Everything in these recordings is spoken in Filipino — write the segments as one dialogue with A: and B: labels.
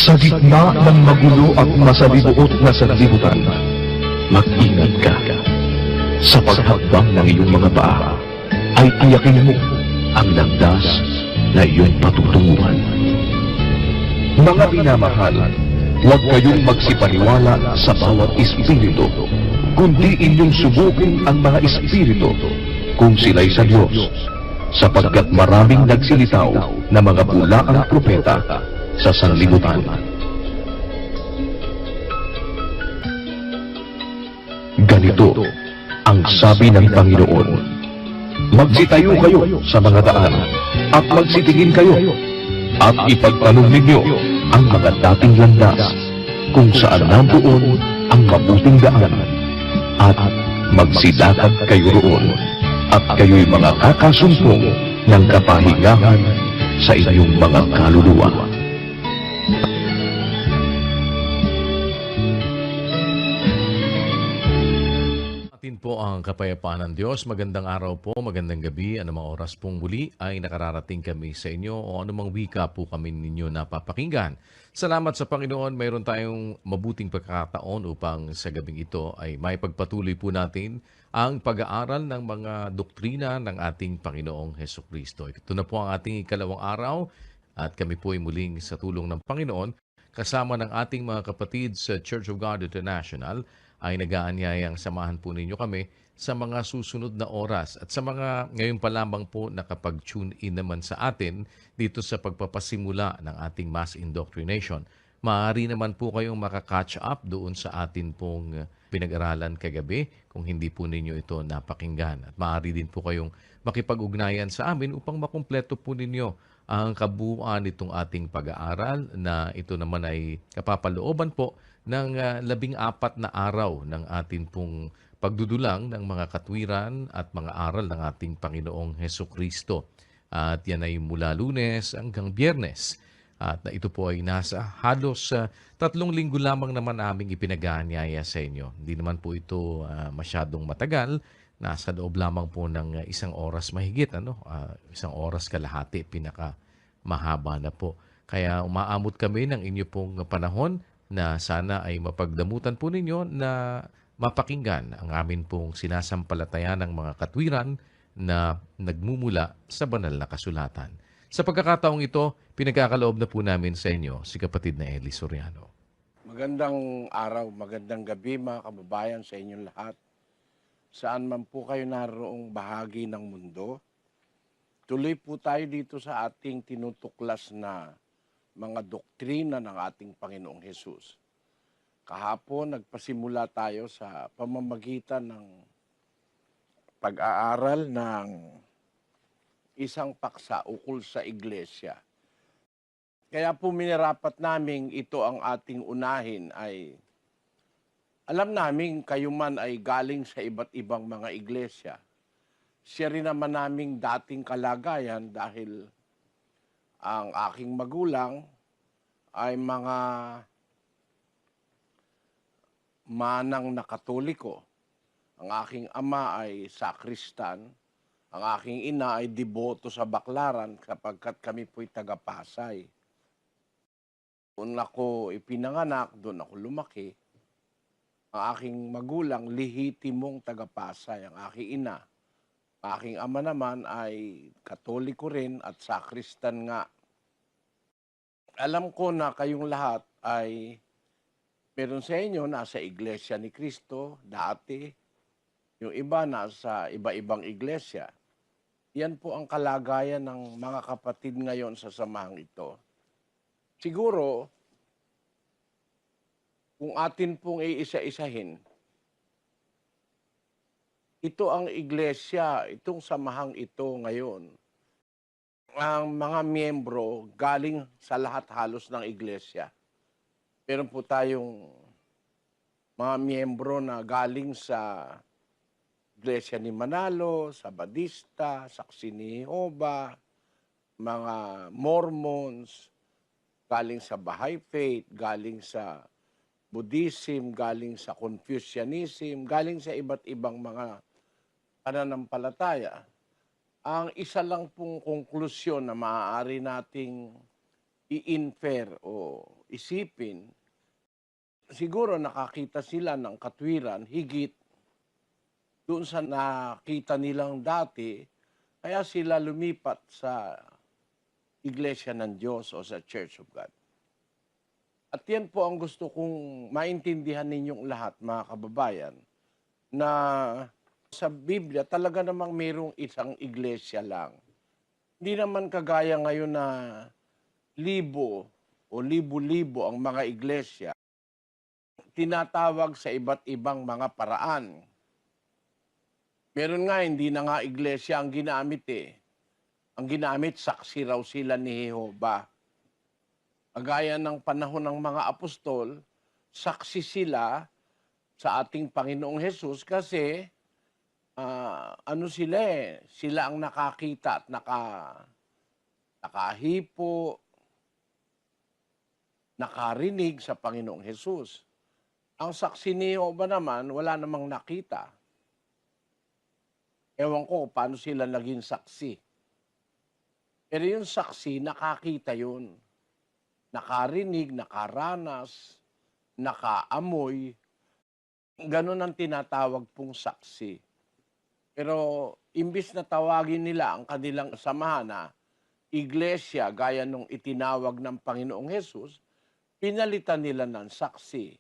A: Sa gitna ng magulo at masalibuot na sanlibutan, mag-ingat ka. Sa paghakbang ng iyong mga paa, ay tiyakin mo ang landas na iyong patutunguhan. Mga minamahal, huwag kayong magsipaniwala sa bawat espiritu, kundi inyong subukin ang mga espiritu kung sila'y sa Diyos, sapagkat maraming nagsilitaw na mga bulaang propeta sa sanlibutan. Ganito ang sabi ng Panginoon: magsitayo kayo sa mga daan at magsitingin kayo at ipagtanong ninyo ang mga dating landas kung saan nandoon ang mabuting daan at magsilakad kayo roon at kayo'y mga kakasumpong ng kapahingahan sa inyong mga kaluluwa.
B: Atin po ang kapayapaan ng Diyos. Magandang araw po, magandang gabi. Anumang oras pong muli ay nakararating kami sa inyo o anumang wika po kami ninyo napapakinggan. Salamat sa Panginoon, mayroon tayong mabuting pagkakataon upang sa gabing ito ay may pagpatuloy po natin ang pag-aaral ng mga doktrina ng ating Panginoong Hesukristo. Ito na po ang ating ikalawang araw at kami po ay muling sa tulong ng Panginoon kasama ng ating mga kapatid sa Church of God International ay nag-aanyayang samahan po ninyo kami sa mga susunod na oras at sa mga ngayon pa lamang po nakapag-tune in naman sa atin dito sa pagpapasimula ng ating mass indoctrination. Maaari naman po kayong makaka-catch up doon sa atin pong pinag-aralan kagabi kung hindi po ninyo ito napakinggan. At maaari din po kayong makipag-ugnayan sa amin upang makumpleto po ninyo ang kabuuan nitong ating pag-aaral na ito naman ay kapapalooban po ng 14 na araw ng atin pong pagdudulang ng mga katwiran at mga aral ng ating Panginoong Hesukristo. At yan ay mula Lunes hanggang Biyernes. At ito po ay nasa halos 3 linggo lamang naman aming ipinag-aanyaya sa inyo. Hindi naman po ito masyadong matagal. Nasa loob lamang po ng 1 oras mahigit. 1 oras kalahati, pinaka mahaba na po. Kaya umaamot kami ng inyo pong panahon na sana ay mapagdamutan po ninyo na mapakinggan ang amin pong sinasampalataya ng mga katwiran na nagmumula sa banal na kasulatan. Sa pagkakataong ito, pinagkakaloob na po namin sa inyo si kapatid na Eli Soriano.
C: Magandang araw, magandang gabi mga kababayan sa inyong lahat. Saan man po kayo naroong bahagi ng mundo, tuloy po tayo dito sa ating tinutuklas na mga doktrina ng ating Panginoong Hesus. Kahapon, nagpasimula tayo sa pamamagitan ng pag-aaral ng isang paksa ukol sa iglesia. Kaya po minarapat naming ito ang ating unahin ay alam namin kayo man ay galing sa iba't ibang mga iglesia. Siya rin naman naming dating kalagayan dahil ang aking magulang ay mga manang na Katoliko. Ang aking ama ay sakristan. Ang aking ina ay deboto sa Baklaran sapagkat kami po'y taga-Pasay. Doon ako ipinanganak, doon ako lumaki. Ang aking magulang, lihitimong taga-Pasay. Ang aking ina. Ang aking ama naman ay Katoliko rin at sakristan nga. Alam ko na kayong lahat ay meron sa inyo nasa Iglesia ni Cristo dati, yung iba nasa iba-ibang iglesia. Yan po ang kalagayan ng mga kapatid ngayon sa samahang ito. Siguro, kung atin pong iisa-isahin, ito ang iglesia, itong samahang ito ngayon. Ang mga miyembro galing sa lahat halos ng iglesia. Meron po tayong mga miyembro na galing sa Iglesia ni Manalo, sa Badista, Saksi ni Jehovah, mga Mormons, galing sa Baha'i Faith, galing sa Buddhism, galing sa Confucianism, galing sa iba't ibang mga pananampalataya. Ang isa lang pong konklusyon na maaari nating i-infer o isipin, siguro nakakita sila ng katwiran higit doon sa nakita nilang dati, kaya sila lumipat sa Iglesia ng Diyos o sa Church of God. At yan po ang gusto kong maintindihan ninyong lahat, mga kababayan, na sa Biblia talaga namang mayroong isang iglesia lang. Hindi naman kagaya ngayon na libo o libo-libo ang mga iglesia, tinatawag sa iba't ibang mga paraan. Meron nga, hindi na nga iglesia ang ginamit eh. Ang ginamit, saksi raw sila ni Jehovah. Agaya ng panahon ng mga apostol, saksi sila sa ating Panginoong Hesus kasi sila ang nakakita at nakahipo, nakarinig sa Panginoong Hesus. Ang saksi ni Jehovah naman, wala namang nakita. Ewan ko paano sila naging saksi. Pero yung saksi, nakakita yun. Nakarinig, nakaranas, nakaamoy. Ganun ang tinatawag pong saksi. Pero imbis na tawagin nila ang kanilang samahan na iglesia gaya nung itinawag ng Panginoong Hesus, pinalitan nila ng saksi.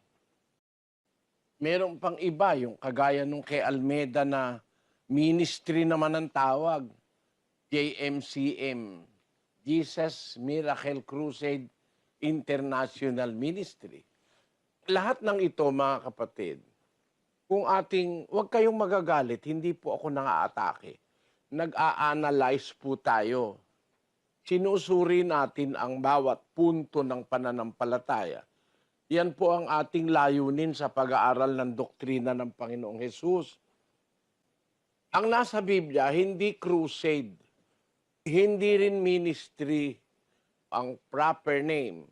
C: Meron pang iba, yung kagaya nung kay Almeda na ministry naman ang tawag, JMCM, Jesus Miracle Crusade International Ministry. Lahat ng ito, mga kapatid, huwag kayong magagalit, hindi po ako nang-aatake. Nag-a-analyze po tayo. Sinusuri natin ang bawat punto ng pananampalataya. Yan po ang ating layunin sa pag-aaral ng doktrina ng Panginoong Hesus. Ang nasa Biblia, hindi crusade, hindi rin ministry ang proper name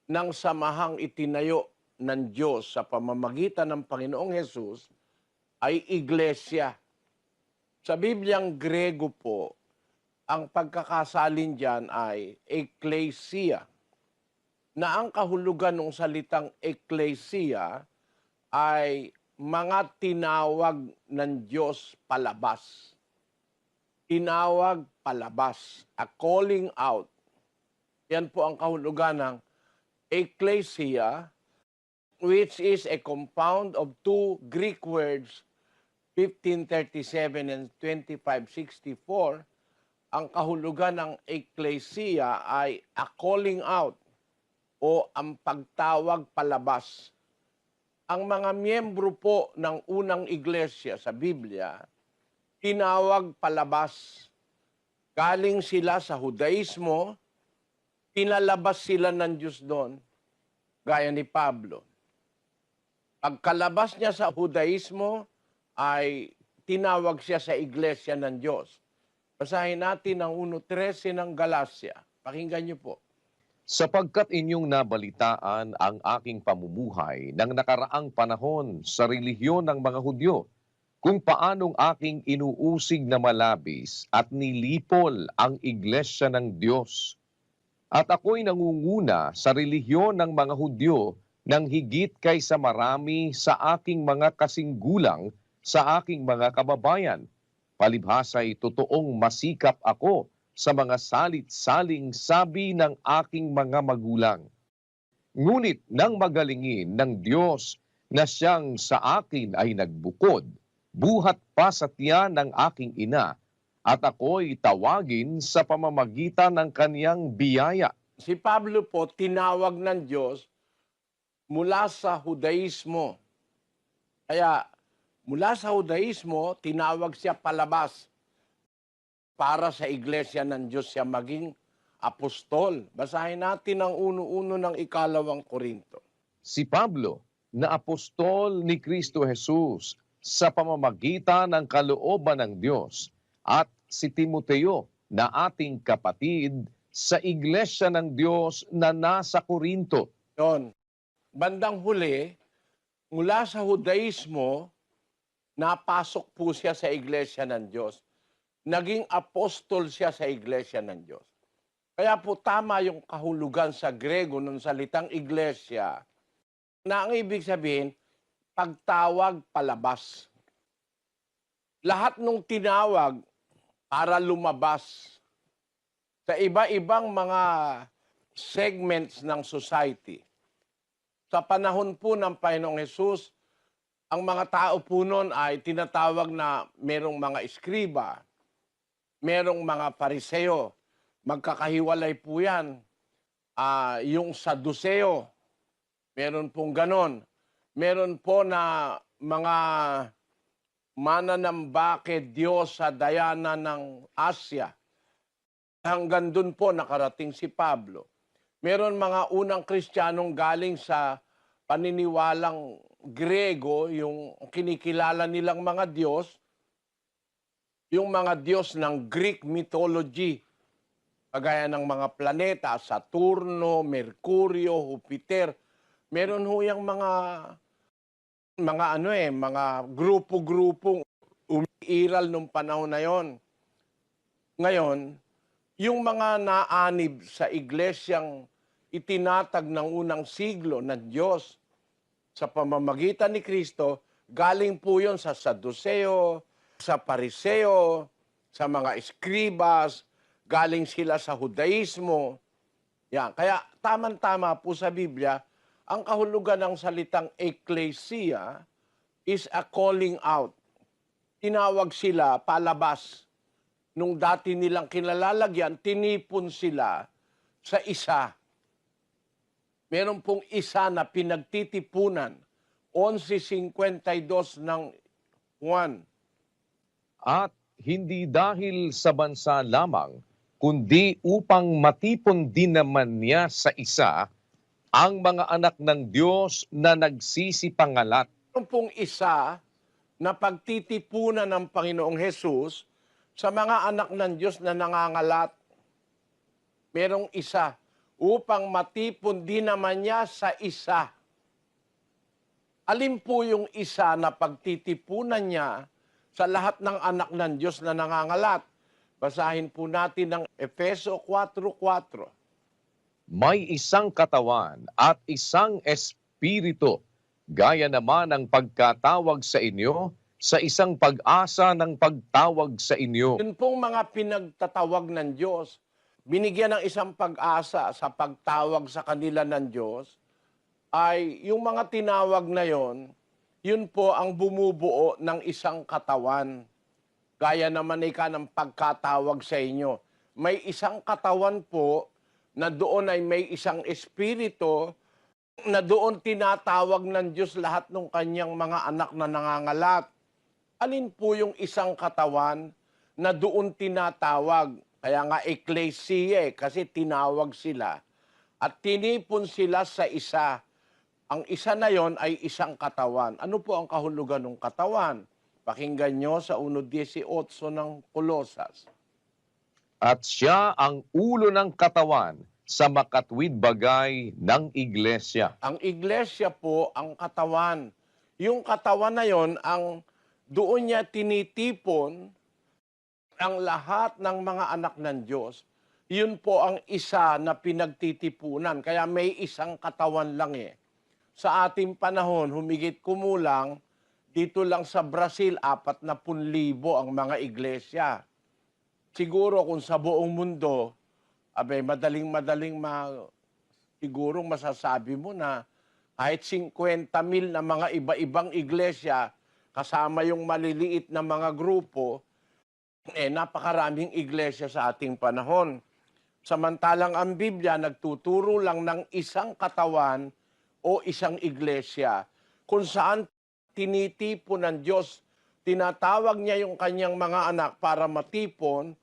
C: ng samahang itinayo ng Diyos sa pamamagitan ng Panginoong Hesus ay iglesia. Sa Bibliang Grego po, ang pagkakasalin dyan ay ecclesia, na ang kahulugan ng salitang ecclesia ay mga tinawag ng Diyos palabas. Tinawag palabas, a calling out. Yan po ang kahulugan ng ecclesia, which is a compound of two Greek words, 1537 and 2564. Ang kahulugan ng ecclesia ay a calling out o ang pagtawag palabas. Ang mga miyembro po ng unang iglesia sa Biblia, tinawag palabas. Galing sila sa Judaismo, pinalabas sila ng Diyos doon, gaya ni Pablo. Pagkalabas niya sa Judaismo, ay tinawag siya sa iglesia ng Diyos. Basahin natin ang 1:13 ng Galacia. Pakinggan niyo po.
D: Sapagkat inyong nabalitaan ang aking pamumuhay ng nakaraang panahon sa relihiyon ng mga Hudyo, kung paanong aking inuusig na malabis at nilipol ang iglesia ng Diyos. At ako'y nangunguna sa relihiyon ng mga Hudyo nang higit kaysa marami sa aking mga kasinggulang sa aking mga kababayan. Palibhasa'y totoong masikap ako sa mga salit-saling sabi ng aking mga magulang. Ngunit nang magalingin ng Diyos na siyang sa akin ay nagbukod, buhat pa sa tiyan ng aking ina, at ako'y tawagin sa pamamagitan ng kaniyang biyaya.
C: Si Pablo po, tinawag ng Diyos mula sa Judaismo. Kaya mula sa Judaismo, tinawag siya palabas para sa iglesia ng Diyos siya maging apostol. Basahin natin ang 1:1 ng 2 Korinto.
D: Si Pablo, na apostol ni Kristo Jesus sa pamamagitan ng kalooban ng Diyos, at si Timoteo, na ating kapatid sa iglesia ng Diyos na nasa Korinto.
C: Yon. Bandang huli, mula sa Judaismo, napasok po siya sa iglesia ng Diyos. Naging apostol siya sa iglesia ng Diyos. Kaya po tama yung kahulugan sa Grego ng salitang iglesia na ang ibig sabihin, pagtawag palabas. Lahat nung tinawag para lumabas sa iba-ibang mga segments ng society. Sa panahon po ng Panginoong Hesus, ang mga tao po noon ay tinatawag na merong mga eskriba, merong mga pariseo. Magkakahiwalay po yan. Yung Saduseo, meron pong ganon. Meron po na mga mananambake Diyos sa Diana ng Asya. Hanggang dun po nakarating si Pablo. Meron mga unang Kristiyanong galing sa paniniwalang Grego, yung kinikilala nilang mga Diyos, yung mga Diyos ng Greek mythology, kagaya ng mga planeta, Saturno, Mercurio, Jupiter. Meron ho yung mga grupo-grupong umiiral nung panahon na yon. Ngayon, yung mga naanib sa iglesyang itinatag ng unang siglo ng Diyos sa pamamagitan ni Kristo, galing po yon sa Saduseo, sa Pariseo, sa mga eskribas, galing sila sa Judaismo. Yan. Kaya tama-tama po sa Biblia, ang kahulugan ng salitang ecclesia is a calling out. Tinawag sila palabas. Nung dati nilang kinalalagyan, tinipon sila sa isa. Meron pong isa na pinagtitipunan, 11:52 ng Juan.
D: At hindi dahil sa bansa lamang, kundi upang matipon din naman niya sa isa ang mga anak ng Diyos na nagsisipangalat.
C: Meron pong isa na pagtitipunan ng Panginoong Hesus sa mga anak ng Diyos na nangangalat. Merong isa upang matipon din naman niya sa isa. Alin po yung isa na pagtitipunan niya sa lahat ng anak ng Diyos na nangangalat? Basahin po natin ng Efeso 4:4.
D: May isang katawan at isang espiritu, gaya naman ang pagkatawag sa inyo sa isang pag-asa ng pagtawag sa inyo.
C: Yun pong mga pinagtatawag ng Diyos, binigyan ng isang pag-asa sa pagtawag sa kanila ng Diyos, ay yung mga tinawag na yon, yun po ang bumubuo ng isang katawan. Gaya naman ng pagkatawag sa inyo. May isang katawan po na doon ay may isang espiritu na doon tinatawag ng Diyos lahat ng kanyang mga anak na nangangalat. Alin po yung isang katawan na doon tinatawag? Kaya nga ecclesia kasi tinawag sila. At tinipon sila sa isa. Ang isa na yon ay isang katawan. Ano po ang kahulugan ng katawan? Pakinggan nyo sa 1:18 ng Kolosas.
D: At siya ang ulo ng katawan sa makatwid bagay ng iglesia.
C: Ang iglesia po ang katawan. Yung katawan na yon ang doon niya tinitipon ang lahat ng mga anak ng Diyos. Yun po ang isa na pinagtitipunan. Kaya may isang katawan lang eh. Sa ating panahon, humigit kumulang, dito lang sa Brazil, 40,000 ang mga iglesia. Siguro kung sa buong mundo, madaling siguro masasabi mo na kahit 50,000 na mga iba-ibang iglesia, kasama yung maliliit na mga grupo, napakaraming iglesia sa ating panahon. Samantalang ang Biblia nagtuturo lang ng isang katawan o isang iglesia kung saan tinitipon ng Diyos, tinatawag niya yung kanyang mga anak para matipon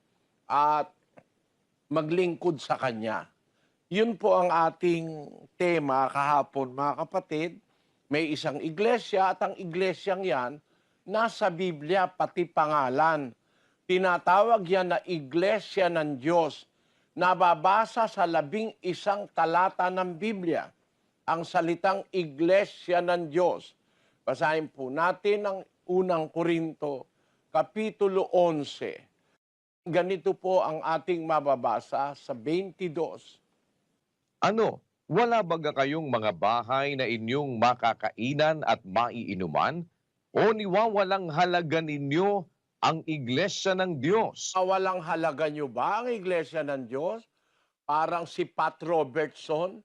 C: at maglingkod sa Kanya. Yun po ang ating tema kahapon, mga kapatid. May isang iglesia at ang iglesyang yan, nasa Biblia pati pangalan. Tinatawag yan na iglesia ng Diyos. Nababasa sa 11 talata ng Biblia ang salitang iglesia ng Diyos. Basahin po natin ang unang Korinto, Kapitulo 11. Ganito po ang ating mababasa sa 22.
D: Ano, wala baga kayong mga bahay na inyong makakainan at maiinuman? O niwawalang halaga ninyo ang iglesia ng Diyos?
C: Walang halaga nyo ba ang Iglesia ng Diyos? Parang si Pat Robertson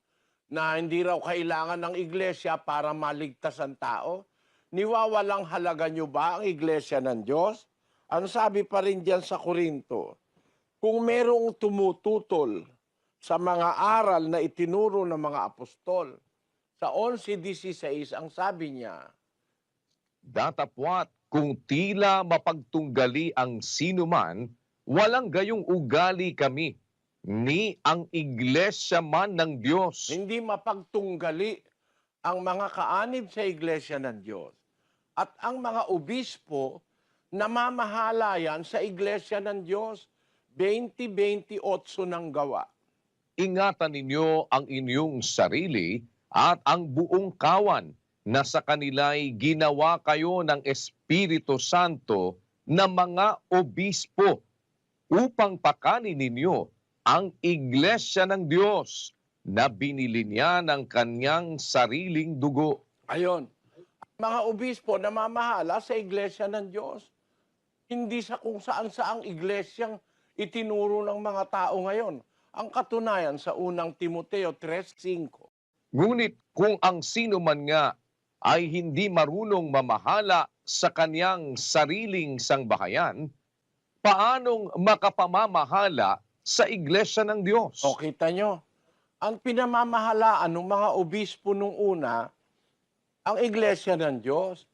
C: na hindi raw kailangan ng iglesia para maligtas ang tao. Niwawalang halaga nyo ba ang Iglesia ng Diyos? Ano sabi pa rin dyan sa Korinto? Kung merong tumututol sa mga aral na itinuro ng mga apostol, sa 11:16 ang sabi niya,
D: Datapwat kung tila mapagtunggali ang sinuman, walang gayong ugali kami, ni ang iglesia man ng Diyos.
C: hindi mapagtunggali ang mga kaanib sa Iglesia ng Diyos. At ang mga obispo, namamahala yan sa Iglesia ng Diyos. 20:28 ng gawa.
D: Ingatan ninyo ang inyong sarili at ang buong kawan na sa kanila'y ginawa kayo ng Espiritu Santo na mga obispo upang pakanin ninyo ang iglesia ng Diyos na binili niya ng kanyang sariling dugo.
C: Ayon. Mga obispo namamahala sa Iglesia ng Diyos. Hindi sa kung saan-saang iglesyang itinuro ng mga tao ngayon. Ang katunayan sa unang Timoteo 3:5.
D: Ngunit kung ang sino man nga ay hindi marunong mamahala sa kanyang sariling sangbahayan, paanong makapamamahala sa iglesia ng Diyos?
C: O kita nyo, ang pinamamahalaan ng mga obispo nung una, ang Iglesia ng Diyos.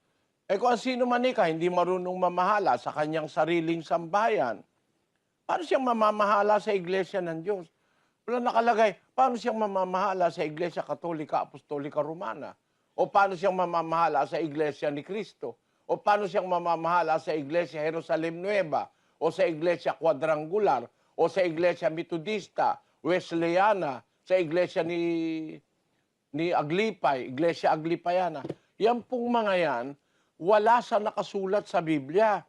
C: Kung ang sino man hindi marunong mamahala sa kanyang sariling sambayan, paano siyang mamamahala sa Iglesia ng Diyos? Wala nakalagay, paano siyang mamamahala sa Iglesia Katolika, Apostolika, Romana? O paano siyang mamamahala sa Iglesia ni Cristo? O paano siyang mamamahala sa Iglesia Jerusalem Nueva? O sa Iglesia Quadrangular? O sa Iglesia Metodista, Wesleyana? Sa Iglesia ni Aglipay, Iglesia Aglipayana? Yan pong mga yan, wala sa nakasulat sa Biblia.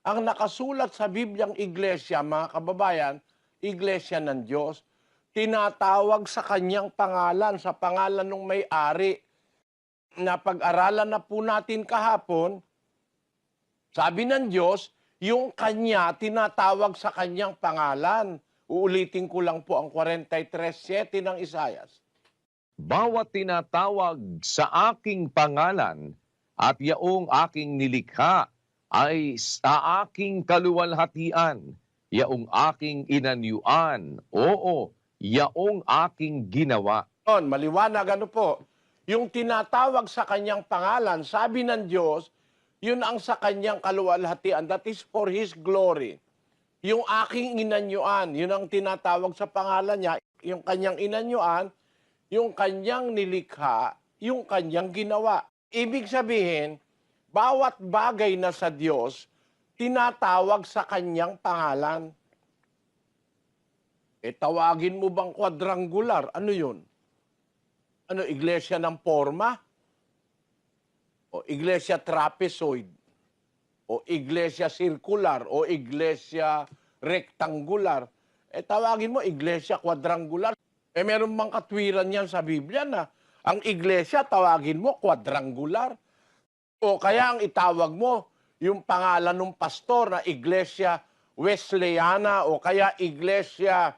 C: Ang nakasulat sa Bibliang iglesia, mga kababayan, iglesia ng Diyos, tinatawag sa kanyang pangalan, sa pangalan ng may-ari. Na pag-aralan na po natin kahapon, sabi ng Diyos, yung kanya tinatawag sa kanyang pangalan. Uulitin ko lang po ang 43:7 ng Isayas.
D: Bawat tinatawag sa aking pangalan at yaong aking nilikha ay sa aking kaluwalhatian, yaong aking inanyuan, oo, yaong aking ginawa.
C: Maliwanag ano po, yung tinatawag sa kanyang pangalan, sabi ng Diyos, yun ang sa kanyang kaluwalhatian, that is for His glory. Yung aking inanyuan, yun ang tinatawag sa pangalan niya, yung kanyang inanyuan, yung kanyang nilikha, yung kanyang ginawa. Ibig sabihin, bawat bagay na sa Diyos, tinatawag sa kanyang pangalan. Tawagin mo bang quadrangular? Ano yun? Ano, iglesia ng forma? O iglesia trapezoid? O iglesia circular? O iglesia rectangular? Tawagin mo iglesia quadrangular. Meron bang katwiran yan sa Biblia na ang iglesia, tawagin mo quadrangular? O kaya ang itawag mo, yung pangalan ng pastor na iglesia Wesleyana o kaya iglesia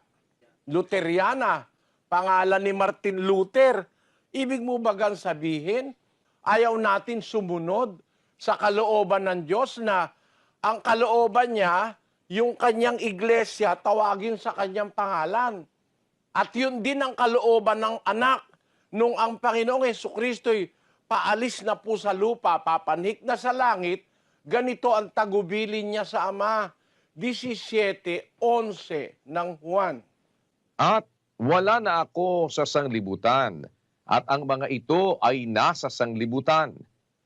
C: Luteriana, pangalan ni Martin Luther. Ibig mo bagang sabihin, ayaw natin sumunod sa kalooban ng Diyos na ang kalooban niya, yung kanyang iglesia, tawagin sa kanyang pangalan. At yun din ang kalooban ng anak nung ang Panginoong Hesukristo'y paalis na po sa lupa, papanhik na sa langit, ganito ang tagubilin niya sa Ama. 17:11 ng Juan.
D: At wala na ako sa sanglibutan, at ang mga ito ay nasa sanglibutan,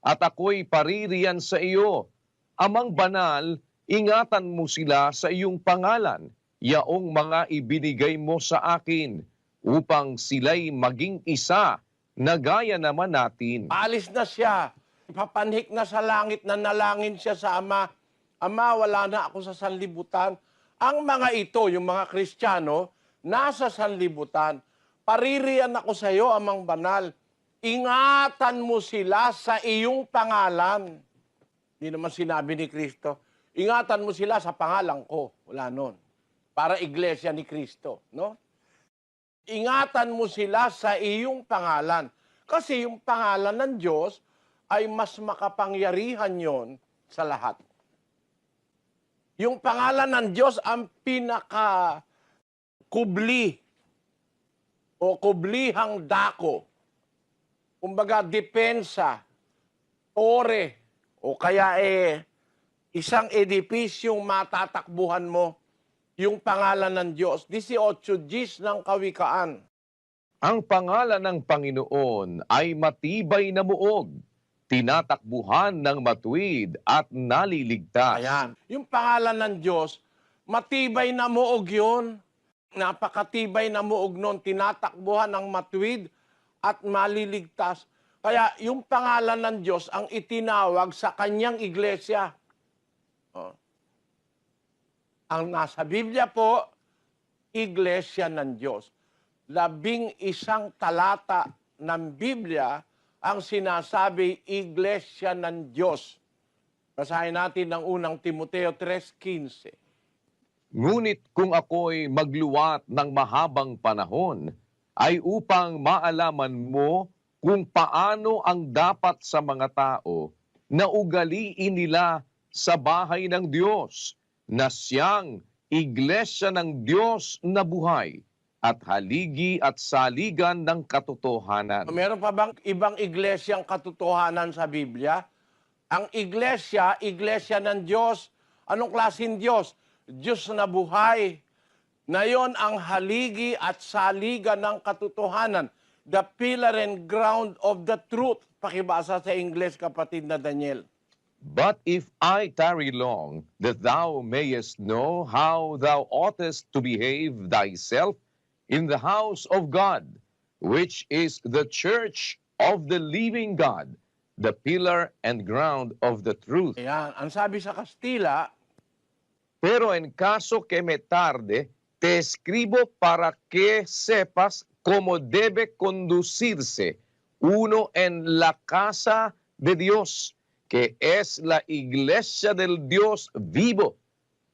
D: at ako'y paririyan sa iyo. Amang banal, ingatan mo sila sa iyong pangalan, yaong mga ibinigay mo sa akin, upang sila'y maging isa, na gaya naman natin.
C: Alis na siya. Papanhik na sa langit, nanalangin siya sa Ama. Ama, wala na ako sa sanlibutan. Ang mga ito, yung mga Kristiyano, nasa sanlibutan. Paririyan ako sa iyo, Amang Banal. Ingatan mo sila sa iyong pangalan. Hindi naman sinabi ni Kristo, ingatan mo sila sa pangalan ko. Wala nun. Para iglesia ni Kristo, no? Ingatan mo sila sa iyong pangalan. Kasi yung pangalan ng Diyos ay mas makapangyarihan yon sa lahat. Yung pangalan ng Diyos ang pinaka-kubli o kublihang dako. Kumbaga, depensa, tore, o kaya isang edipisyong matatakbuhan mo yung pangalan ng Diyos. 18 Gs ng Kawikaan.
D: Ang pangalan ng Panginoon ay matibay na muog, tinatakbuhan ng matuwid at naliligtas.
C: Ayan. Yung pangalan ng Diyos, matibay na muog yun. Napakatibay na muog nun. Tinatakbuhan ng matuwid at maliligtas. Kaya yung pangalan ng Diyos ang itinawag sa kanyang iglesia. Oh. Ang nasa Biblia po, iglesia ng Diyos. 11 talata ng Biblia ang sinasabi iglesia ng Diyos. Basahin natin ang unang Timoteo 3:15.
D: Ngunit kung ako'y magluwat ng mahabang panahon, ay upang maalaman mo kung paano ang dapat sa mga tao na ugaliin nila sa bahay ng Diyos, na siyang iglesia ng Diyos na buhay at haligi at saligan ng katotohanan.
C: Meron pa bang ibang iglesyang katotohanan sa Biblia? Ang iglesia, iglesia ng Diyos. Anong klaseng Diyos? Diyos na buhay. Na yon ang haligi at saligan ng katotohanan. The pillar and ground of the truth. Pakibasa sa English, kapatid na Daniel.
D: But if I tarry long, that thou mayest know how thou oughtest to behave thyself in the house of God, which is the church of the living God, the pillar and ground of the truth.
C: Ayan. Ang sabi sa Kastila,
D: Pero en caso que me tarde, te escribo para que sepas cómo debe conducirse uno en la casa de Dios, que es la iglesia del Dios vivo,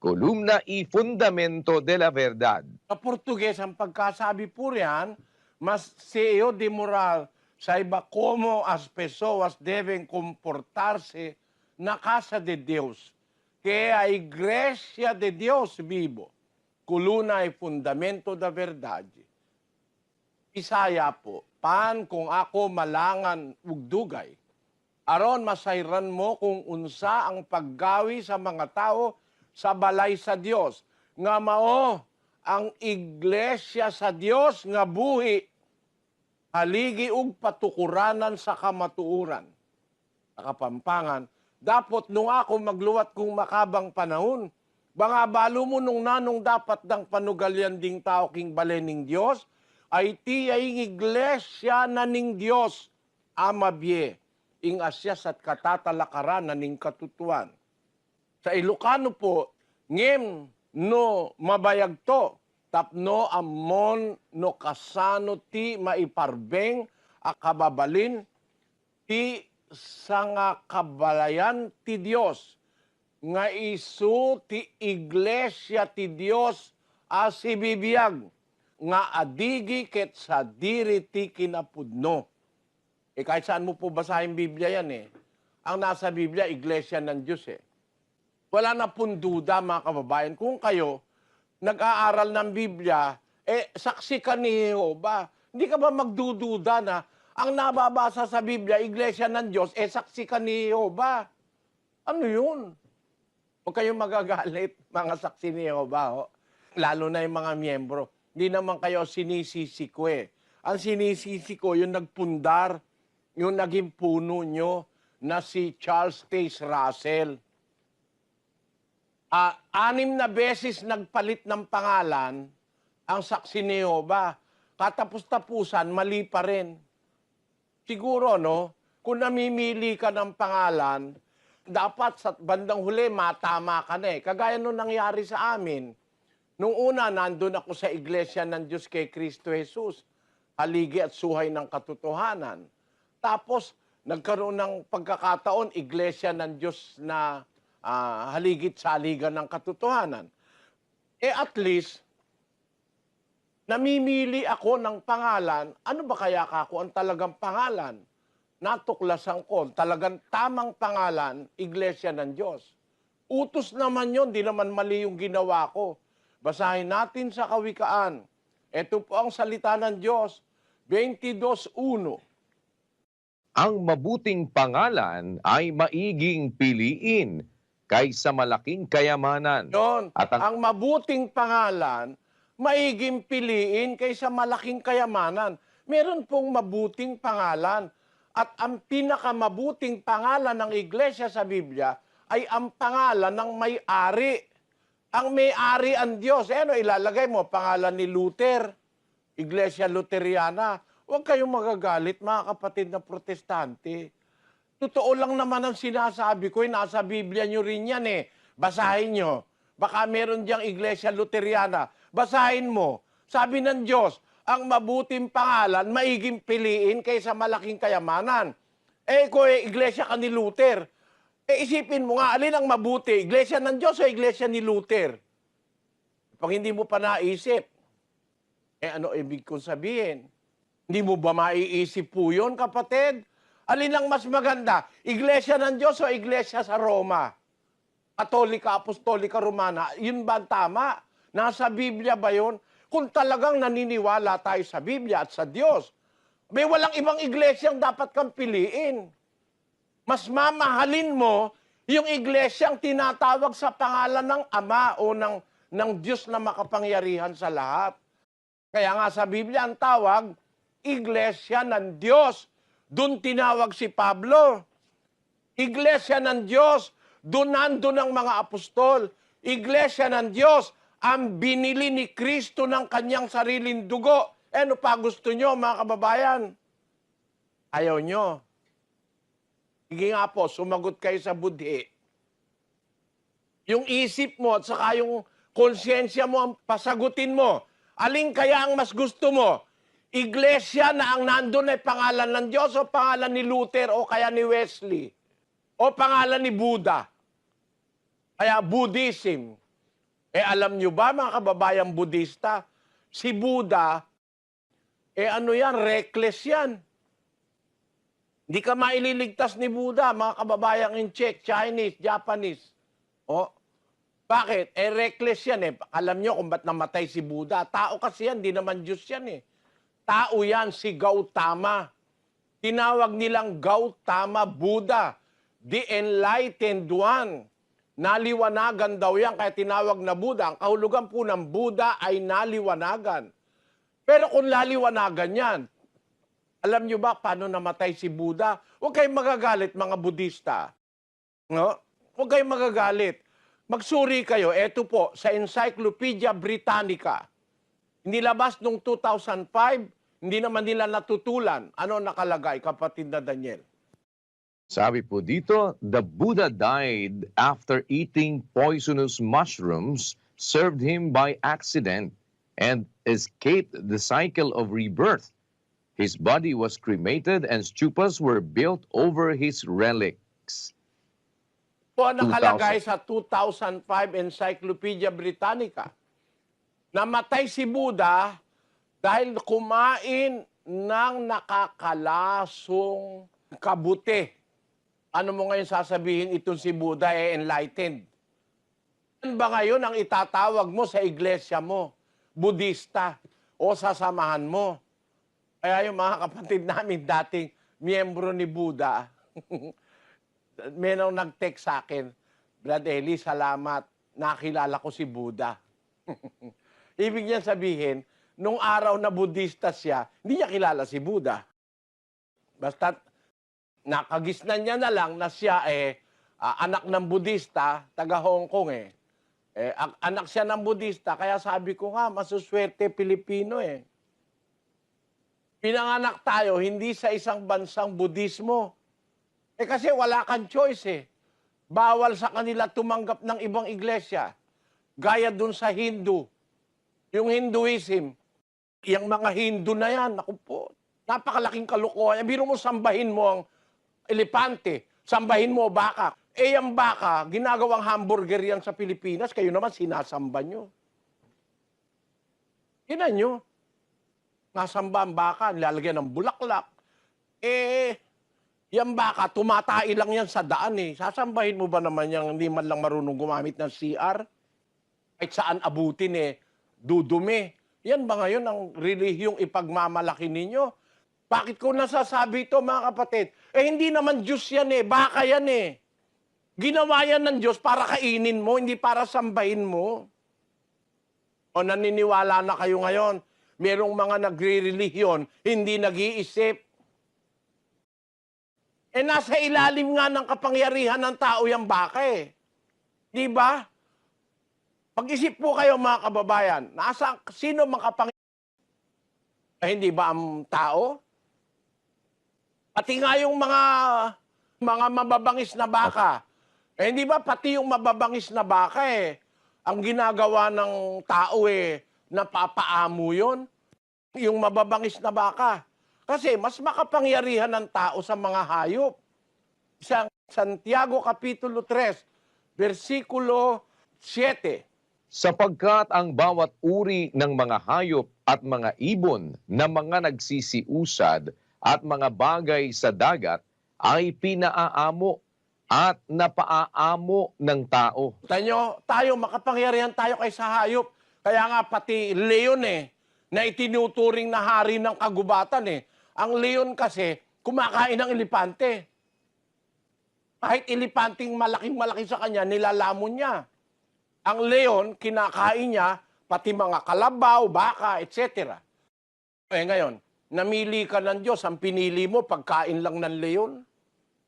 D: columna y fundamento de la verdad.
C: sa Portugues, ang pagkasabi po riyan, mas CEO de moral saiba como as pessoas devem comportar-se na casa de Deus, que é a igreja de Deus vivo, coluna e fundamento da verdade. Isaya po, paan kung ako malangan ugdugay, aron masayran mo kung unsa ang paggawi sa mga tao sa balay sa Dios, nga mao ang iglesia sa Dios nga buhi, haligi ug patukuranan sa kamatuuran. Sa Kapampangan, dapat nung ako magluwat kung makabang panahon, banga balo mo nung nanong dapat dang panugalyan ding tao king balening Dios, ay tiyay iglesia na ning Dios, amabye, ing asyas at katatalakaran na ning katutuan. Sa Ilocano po, ngem no mabayagto, tapno ammon no kasano ti maiparbeng akababalin ti sanga kabalayan ti Dios, nga isu ti iglesia ti Dios as ibibiyag, nga adigi ket sa diri ti kinapudno. Kahit saan mo po basahin Biblia yan Ang nasa Biblia, iglesia ng Diyos Wala na pong duda, mga kababayan. Kung kayo nag-aaral ng Biblia, saksi ka ni Jehova. Hindi ka ba magdududa na ang nababasa sa Biblia, iglesia ng Diyos, saksi ka ni Jehova? Ano yun? Huwag kayong magagalit, mga saksi ni Jehova. Lalo na yung mga miyembro. Hindi naman kayo sinisisi ko Ang sinisisi ko, yung nagpundar, yung naging puno nyo na si Charles Taze Russell. 6 na beses nagpalit ng pangalan ang saksi ni Jehova. Katapos-tapusan, mali pa rin. Siguro, kung namimili ka ng pangalan, dapat sa bandang huli, matama ka na Kagaya nung nangyari sa amin. Nung una, nandun ako sa iglesia ng Diyos kay Kristo Jesus, haligi at suhay ng katotohanan. Tapos, nagkaroon ng pagkakataon, iglesia ng Diyos na haligit sa haligan ng katotohanan. At least, namimili ako ng pangalan. Ano ba kaya ako ang talagang pangalan? Natuklasan ko, talagang tamang pangalan, iglesia ng Diyos. Utos naman yon, di naman mali yung ginawa ko. Basahin natin sa Kawikaan. Ito po ang salita ng Diyos, 22:1.
D: Ang mabuting pangalan ay maiging piliin kaysa malaking kayamanan.
C: Yon,
D: At
C: ang mabuting pangalan, maiging piliin kaysa malaking kayamanan. Meron pong mabuting pangalan. At ang pinakamabuting pangalan ng iglesia sa Biblia ay ang pangalan ng may-ari. Ang may-ari ang Diyos. Ano ilalagay mo? Pangalan ni Luther, Iglesia Luteriana. Huwag kayong magagalit, mga kapatid na protestante. Totoo lang naman ang sinasabi ko. Nasa Biblia nyo rin yan eh. Basahin nyo. Baka meron diyang Iglesia Luteriana. Basahin mo. Sabi ng Diyos, ang mabuting pangalan, maiging piliin kaysa malaking kayamanan. Kung iglesia ka ni Luther, isipin mo nga, alin ang mabuti? Iglesia ng Diyos o iglesia ni Luther? Pag hindi mo pa naisip, ano ibig kong sabihin? Hindi mo ba maiisip po yun, kapatid? Alin ang mas maganda? Iglesia ng Diyos o iglesia sa Roma? Katolika, Apostolika, Romana, yun ba ang tama? Nasa Biblia ba yun? Kung talagang naniniwala tayo sa Biblia at sa Diyos, may walang ibang iglesyang dapat kang piliin. Mas mamahalin mo yung iglesyang tinatawag sa pangalan ng Ama o ng Diyos na makapangyarihan sa lahat. Kaya nga sa Biblia ang tawag, Iglesia ng Diyos. Doon tinawag si Pablo. Iglesia ng Diyos, doon nandun ang mga apostol. Iglesia ng Diyos, ang binili ni Kristo ng kanyang sariling dugo. Ano pa gusto nyo, mga kababayan? Ayaw nyo. Sige nga po, sumagot kayo sa budhi. Yung isip mo at saka yung konsyensya mo ang pasagutin mo. Alin kaya ang mas gusto mo? Iglesia na ang nandun ay pangalan ng Diyos o pangalan ni Luther o kaya ni Wesley? O pangalan ni Buddha? Kaya Buddhism. Alam nyo ba, mga kababayang Budista, si Buddha, ano yan, reckless yan. Hindi ka maililigtas ni Buddha, mga kababayang in Czech, Chinese, Japanese. Bakit? Reckless yan eh. Alam nyo kung ba't namatay si Buddha. Tao kasi yan, di naman Diyos yan eh. Tao yan, si Gautama. Tinawag nilang Gautama Buddha, the enlightened one. Naliwanagan daw yan, kaya tinawag na Buddha. Ang kahulugan po ng Buddha ay naliwanagan. Pero kung laliwanagan yan, alam nyo ba paano namatay si Buddha? Huwag kayong magagalit, mga Budista. No? Huwag kayong magagalit. Magsuri kayo. Ito po, sa Encyclopedia Britannica. Nilabas noong 2005, hindi naman nila natutulan. Ano nakalagay, kapatid na Daniel?
D: Sabi po dito, the Buddha died after eating poisonous mushrooms served him by accident and escaped the cycle of rebirth. His body was cremated and stupas were built over his relics.
C: Po nakalagay sa 2005 Encyclopedia Britannica. Namatay si Buddha dahil kumain ng nakakalasong kabuti. Ano mo ngayon sasabihin itong si Buddha enlightened? Ano ba ngayon ang itatawag mo sa iglesia mo? Budista o sasamahan mo? Kaya yung mga kapatid namin dating miyembro ni Buddha, may nang nag-text sa akin, Brad Eli, salamat, nakilala ko si Buddha. Ibig niya sabihin, nung araw na Budista siya, hindi niya kilala si Buddha. Basta nakagisnan niya na lang na siya anak ng Budista, taga Hong Kong anak siya ng Budista, kaya sabi ko nga, masuswerte Pilipino Pinanganak tayo hindi sa isang bansang Budismo. Kasi wala kang choice Bawal sa kanila tumanggap ng ibang iglesia. Gaya dun sa Hindu. Yung Hinduism, yung mga Hindu na yan, naku po, napakalaking kalokohan. Biro mo, sambahin mo ang elepante, sambahin mo baka. Yung baka, ginagawang hamburger yan sa Pilipinas, kayo naman sinasamba nyo. Tinan nyo, nasamba ang baka, nilalagyan ng bulaklak. Yung baka, tumatai lang yan sa daan eh. Sasambahin mo ba naman yung hindi man lang marunong gumamit ng CR? Kahit saan abutin eh, dudumi. Yan ba ngayon ang relihiyong ipagmamalaki ninyo? Bakit ko nasasabi ito, mga kapatid? Hindi naman Diyos yan eh, baka yan eh. Ginawa yan ng Diyos para kainin mo, hindi para sambahin mo. O naniniwala na kayo ngayon, merong mga nagre-relihiyon, hindi nag-iisip. Nasa ilalim nga ng kapangyarihan ng tao yung baka eh. Di ba? Pag-isip po kayo mga kababayan, sino makapangyarihan? Hindi ba ang tao? Pati nga yung mga mababangis na baka. Hindi ba pati yung mababangis na baka eh, ang ginagawa ng tao eh, napapaamo yun? Yung mababangis na baka. Kasi mas makapangyarihan ng tao sa mga hayop. Sa Santiago Kapitulo 3, versikulo 7.
D: Sapagkat ang bawat uri ng mga hayop at mga ibon na mga nagsisiusad at mga bagay sa dagat ay pinaaamo at napaaamo ng tao.
C: Tayo, makapangyarihan tayo kaysa hayop. Kaya nga pati leon eh, na itinuturing na hari ng kagubatan eh. Ang leon kasi, kumakain ng elepante. Kahit elepanting malaking-malaki sa kanya, nilalamon niya. Ang leon, kinakain niya, pati mga kalabaw, baka, etc. Ngayon, namili ka ng Diyos, ang pinili mo, pagkain lang ng leon.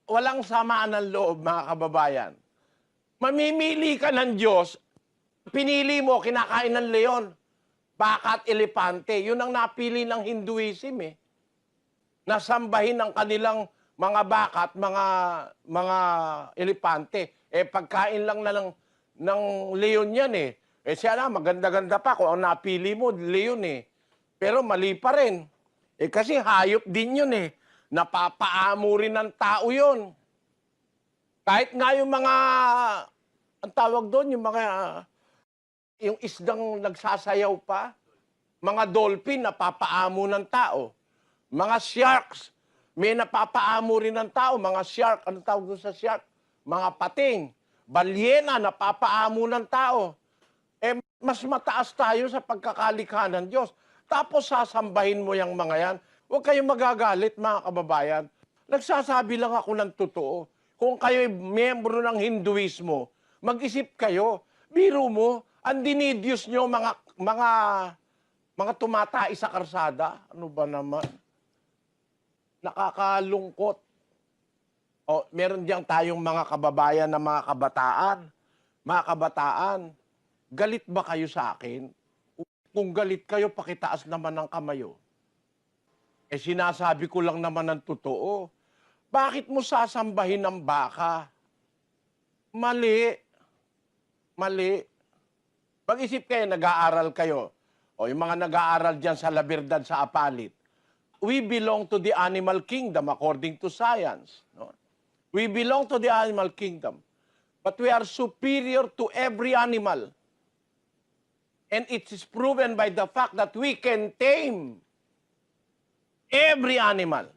C: Walang samaan ng loob, mga kababayan. Mamimili ka ng Diyos, pinili mo, kinakain ng leon, baka at elepante. Yun ang napili ng Hinduism eh. Nasambahin ang kanilang mga baka at mga elepante. Pagkain lang na ng leon yan eh. Siya na, maganda-ganda pa kung ang napili mo, leon eh. Pero mali pa rin. Kasi hayop din yun eh. Napapaamo rin ng tao yun. Kahit nga yung mga, ang tawag doon, yung isdang nagsasayaw pa, mga dolphin, napapaamo ng tao. Mga sharks, may napapaamo rin ng tao. Mga shark, anong tawag doon sa shark? Mga pating. Balyena, napapaamo ng tao. Mas mataas tayo sa pagkakalikha ng Diyos. Tapos sasambahin mo yung mga yan. Huwag kayong magagalit, mga kababayan. Nagsasabi lang ako ng totoo. Kung kayo'y miyembro ng Hinduismo, mag-isip kayo. Biro mo, ang dinidyos nyo, mga tumatai sa karsada. Ano ba naman? Nakakalungkot. Meron diyang tayong mga kababayan na mga kabataan. Mga kabataan, galit ba kayo sa akin? Kung galit kayo, pakitaas naman ng kamayo. Sinasabi ko lang naman ng totoo. Bakit mo sasambahin ng baka? Mali. Mali. Pag-isip kayo, nag-aaral kayo. Yung mga nag-aaral dyan sa La Verdad, sa Apalit. We belong to the animal kingdom according to science. No? We belong to the animal kingdom. But we are superior to every animal. And it is proven by the fact that we can tame every animal.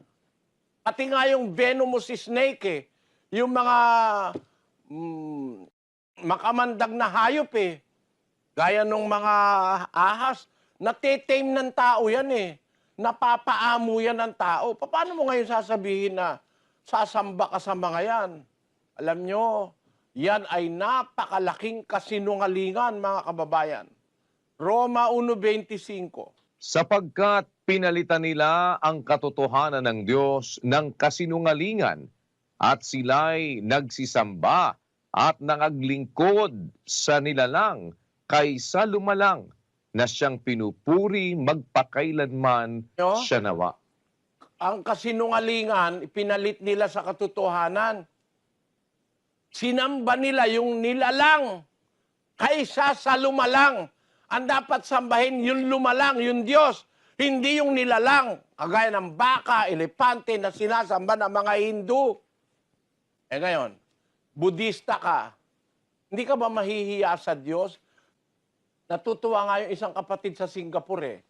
C: Pati nga yung venomous snake eh. Yung mga makamandag na hayop eh. Gaya nung mga ahas. Natetame ng tao yan eh. Napapaamo yan ng tao. Paano mo ngayon sasabihin na sasamba ka sa mga yan? Alam nyo, yan ay napakalaking kasinungalingan, mga kababayan. Roma 1:25.
D: Sapagkat pinalitan nila ang katotohanan ng Diyos ng kasinungalingan at sila'y nagsisamba at nangaglingkod sa nilalang kaysa lumalang na siyang pinupuri magpakailanman
C: No?
D: siya nawa.
C: Ang kasinungalingan, pinalit nila sa katotohanan. Sinamba nila yung nilalang kaysa sa lumalang. Ang dapat sambahin, yung lumalang, yung Diyos. Hindi yung nilalang, kagaya ng baka, elepante na sinasamba ng mga Hindu. Eh ngayon, Budista ka, hindi ka ba mahihiya sa Diyos? Natutuwa nga yung isang kapatid sa Singapore eh.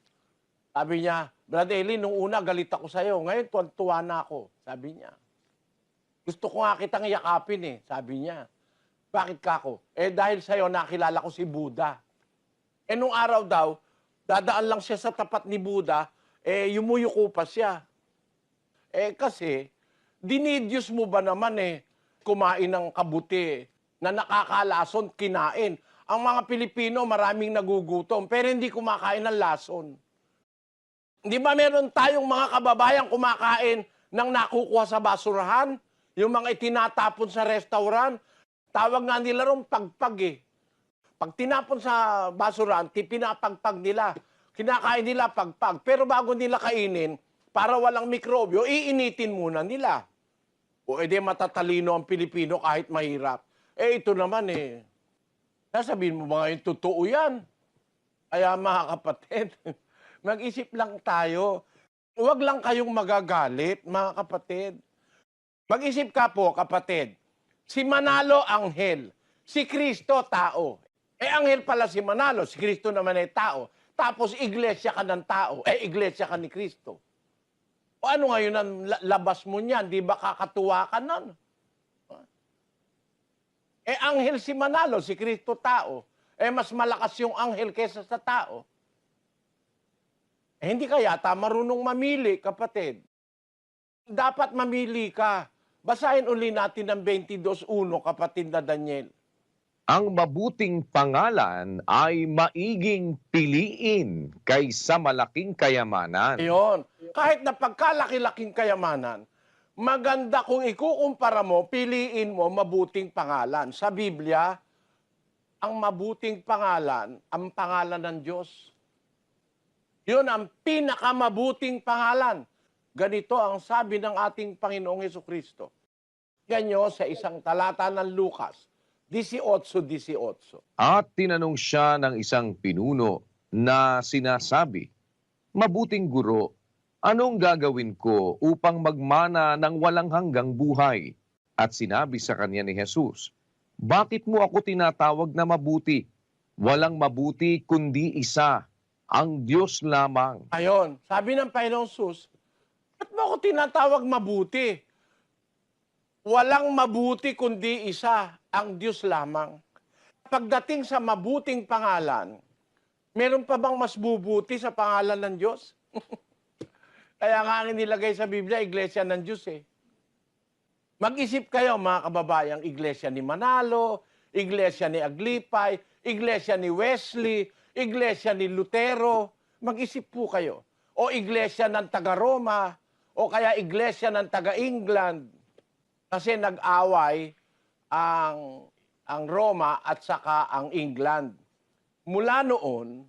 C: Sabi niya, Brother Eli, nung una galit ako sa'yo, ngayon tuwa na ako. Sabi niya. Gusto ko nga kitang yakapin eh, sabi niya. Bakit ka ako? Eh dahil sa'yo nakilala ko si Buddha. Eh nung araw daw, dadaan lang siya sa tapat ni Buddha, eh yumuyuko pa siya. Eh kasi, dinidyos mo ba naman eh, kumain ng kabuti na nakakalason, kinain. Ang mga Pilipino maraming nagugutom, pero hindi kumakain ng lason. Di ba meron tayong mga kababayang kumakain ng nakukuha sa basurahan? Yung mga itinatapon sa restaurant, tawag nga nila ron pagpag eh. Pag tinapon sa basurahan, pinapagpag nila. Kinakain nila pagpag. Pero bago nila kainin, para walang mikrobyo, iinitin muna nila. O edi matatalino ang Pilipino kahit mahirap. Eh ito naman eh. Sasabihin mo mga yung totoo yan. Kaya mga kapatid, mag-isip lang tayo. Huwag lang kayong magagalit, mga kapatid. Mag-isip ka po, kapatid. Si Manalo, anghel. Si Kristo, tao. Eh, anghel pala si Manalo. Si Kristo naman ay tao. Tapos, iglesia ka ng tao. Eh, iglesia ka ni Kristo. O ano ngayon ang labas mo niyan? Di ba kakatuwa ka nun? Eh, anghel si Manalo. Si Kristo, tao. Eh, mas malakas yung anghel kesa sa tao. Eh, hindi ka yata marunong mamili, kapatid. Dapat mamili ka. Basahin uli natin ang 22:1, kapatid na Daniel.
D: Ang mabuting pangalan ay maiging piliin kaysa malaking kayamanan.
C: Ayun. Kahit na pagkalaki-laking kayamanan, maganda kung ikukumpara mo, piliin mo mabuting pangalan. Sa Biblia, ang mabuting pangalan, ang pangalan ng Diyos. Yun ang pinakamabuting pangalan. Ganito ang sabi ng ating Panginoong Jesucristo. Ganyo sa isang talata ng Lucas, 18:18.
D: At tinanong siya ng isang pinuno na sinasabi, Mabuting guro, anong gagawin ko upang magmana ng walang hanggang buhay? At sinabi sa kanya ni Jesus, Bakit mo ako tinatawag na mabuti? Walang mabuti kundi isa, ang Diyos lamang.
C: Ayon, sabi ng Panginoong Sus, ba't mo ako tinatawag mabuti? Walang mabuti kundi isa, ang Diyos lamang. Pagdating sa mabuting pangalan, meron pa bang mas bubuti sa pangalan ng Diyos? Kaya nga ang nilagay sa Biblia, Iglesia ng Diyos eh. Mag-isip kayo mga kababayang, Iglesia ni Manalo, Iglesia ni Aglipay, Iglesia ni Wesley, Iglesia ni Lutero. Mag-isip po kayo. O Iglesia ng taga-Roma, o kaya Iglesia ng taga-England. Kasi nag-away ang Roma at saka ang England. Mula noon,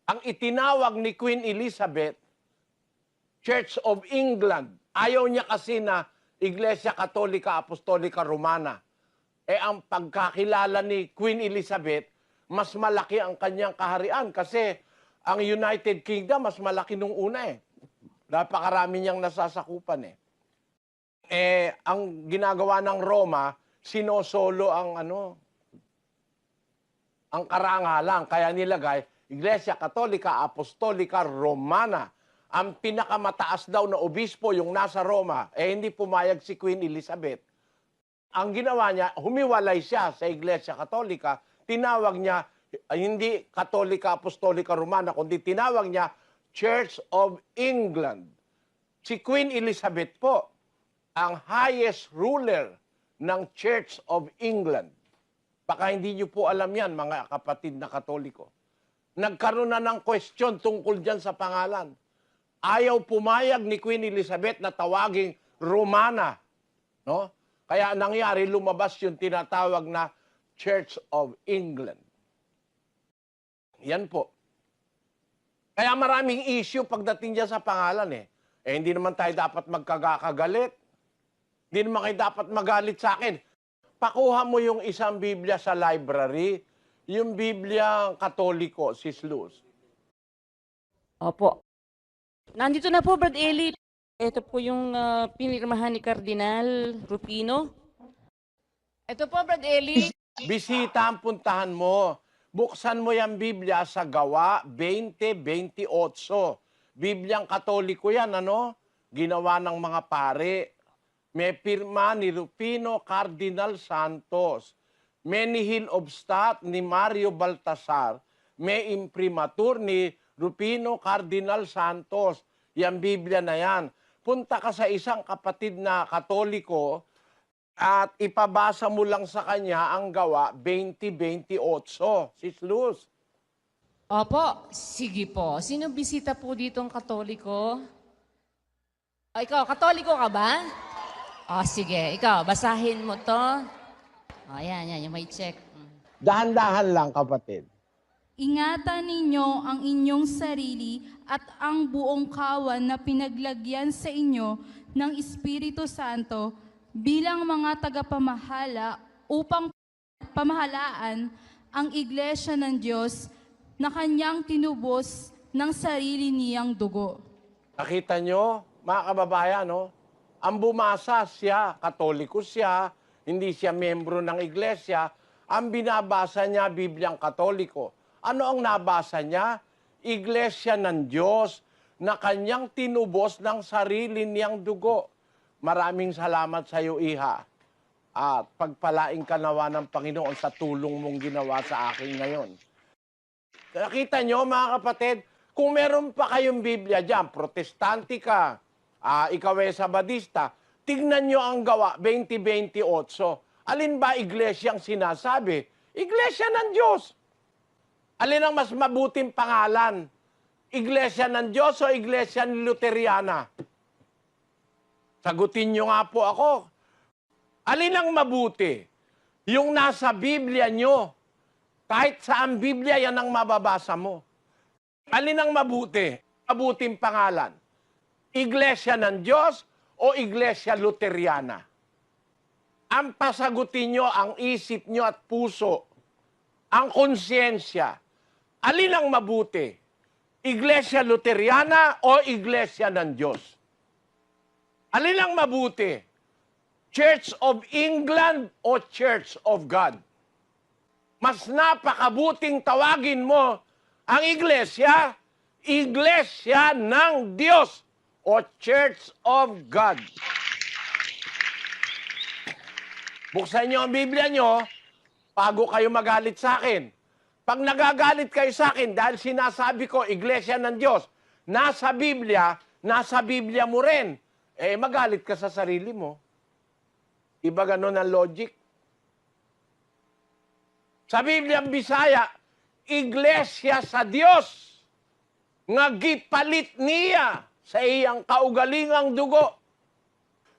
C: ang itinawag ni Queen Elizabeth, Church of England. Ayaw niya kasi na Iglesia Katolika Apostolika Romana. Eh ang pagkakilala ni Queen Elizabeth, mas malaki ang kanyang kaharian kasi ang United Kingdom mas malaki nung una eh. Napakarami niyang nasasakupan eh. Eh, ang ginagawa ng Roma, sinosolo ang ang karangalan. Kaya nilagay, Iglesia Katolika Apostolika Romana. Ang pinakamataas daw na obispo yung nasa Roma, eh hindi pumayag si Queen Elizabeth. Ang ginawa niya, humiwalay siya sa Iglesia Katolika, tinawag niya, hindi Katolika Apostolika Romana, kundi tinawag niya Church of England. Si Queen Elizabeth po, ang highest ruler ng Church of England. Baka hindi niyo po alam yan, mga kapatid na Katoliko. Nagkaroon na ng question tungkol dyan sa pangalan. Ayaw pumayag ni Queen Elizabeth na tawaging Romana. No? Kaya nangyari, lumabas yung tinatawag na Church of England. Yan po. Kaya maraming issue pagdating dyan sa pangalan eh. Eh hindi naman tayo dapat magkagagalit. Hindi naman kayo dapat magalit sa akin. Pakuha mo yung isang Biblia sa library, yung Biblia Katoliko, Sis Luz?
E: Opo. Nandito na po, Brad Eli. Ito po yung pinirmahan ni Cardinal Rufino. Ito po, Brad Eli.
C: Bisita ang puntahan mo. Buksan mo yung Biblia sa Gawa 20:28. Bibliang Katoliko yan, ano? Ginawa ng mga pare. May pirma ni Rufino Cardinal Santos. May nihil obstat ni Mario Baltasar. May imprimatur ni Rufino Cardinal Santos. Yang Biblia na yan. Punta ka sa isang kapatid na Katoliko at ipabasa mo lang sa kanya ang Gawa 20:28. Sis Luz.
E: Opo, sige po. Sino bisita po ditong Katoliko? Ikaw, Katoliko ka ba? Sige. Ikaw, basahin mo to. Yan, yung may check.
C: Dahan-dahan lang, kapatid.
F: Ingatan ninyo ang inyong sarili at ang buong kawan na pinaglagyan sa inyo ng Espiritu Santo bilang mga tagapamahala upang pamahalaan ang Iglesia ng Diyos na kanyang tinubos ng sarili niyang dugo.
C: Nakita nyo, mga kababayan, no? Ang bumasa siya, Katoliko siya, hindi siya membro ng iglesia. Ang binabasa niya, Bibliang Katoliko. Ano ang nabasa niya? Iglesia ng Diyos na kanyang tinubos ng sarili niyang dugo. Maraming salamat sa iyo, Iha. At pagpalaing ka nawa ng Panginoon sa tulong mong ginawa sa akin ngayon. Nakita nyo, mga kapatid, kung meron pa kayong Biblia dyan, protestante ka, ikaw ay Sabadista, tignan nyo ang Gawa 20:28. Alin ba iglesia ang sinasabi? Iglesia ng Diyos. Alin ang mas mabuting pangalan? Iglesia ng Diyos o Iglesia Luteriana? Sagutin nyo nga po ako. Alin ang mabuti? Yung nasa Biblia nyo. Kahit saan Biblia, yan ang mababasa mo. Alin ang mabuti? Mabuting pangalan. Iglesia ng Diyos o Iglesia Luteriana? Ang pasagutin nyo, ang isip nyo at puso, ang konsyensya. Alin ang mabuti? Iglesia Luteriana o Iglesia ng Diyos? Alin ang mabuti? Church of England o Church of God? Mas napakabuting tawagin mo ang iglesia, Iglesia ng Diyos o Church of God. Buksan niyo ang Biblia niyo, bago kayo magalit sa akin. Pag nagagalit kayo sa akin dahil sinasabi ko, Iglesia ng Diyos, nasa Biblia mo rin, magalit ka sa sarili mo. Iba ganun ang logic. Sa Bibliang Bisaya, Iglesia sa Dios, nga gipalit niya sa iyang kaugalingang dugo.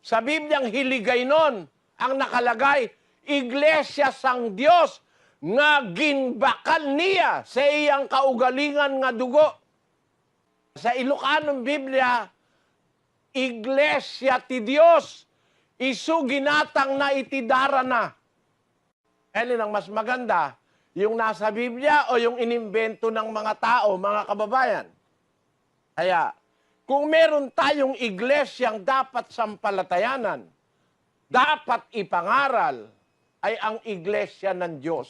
C: Sa Bibliang Hiligaynon, ang nakalagay, Iglesia sang Dios, nga ginbakal niya sa iyang kaugalingan nga dugo. Sa Ilocanong Biblia, Iglesia ti Dios, isu ginatang na itidara na. Alin ang mas maganda? Yung nasa Biblia o yung inimbento ng mga tao, mga kababayan? Kaya, kung meron tayong iglesyang dapat sampalatayanan, dapat ipangaral, ay ang iglesia ng Diyos.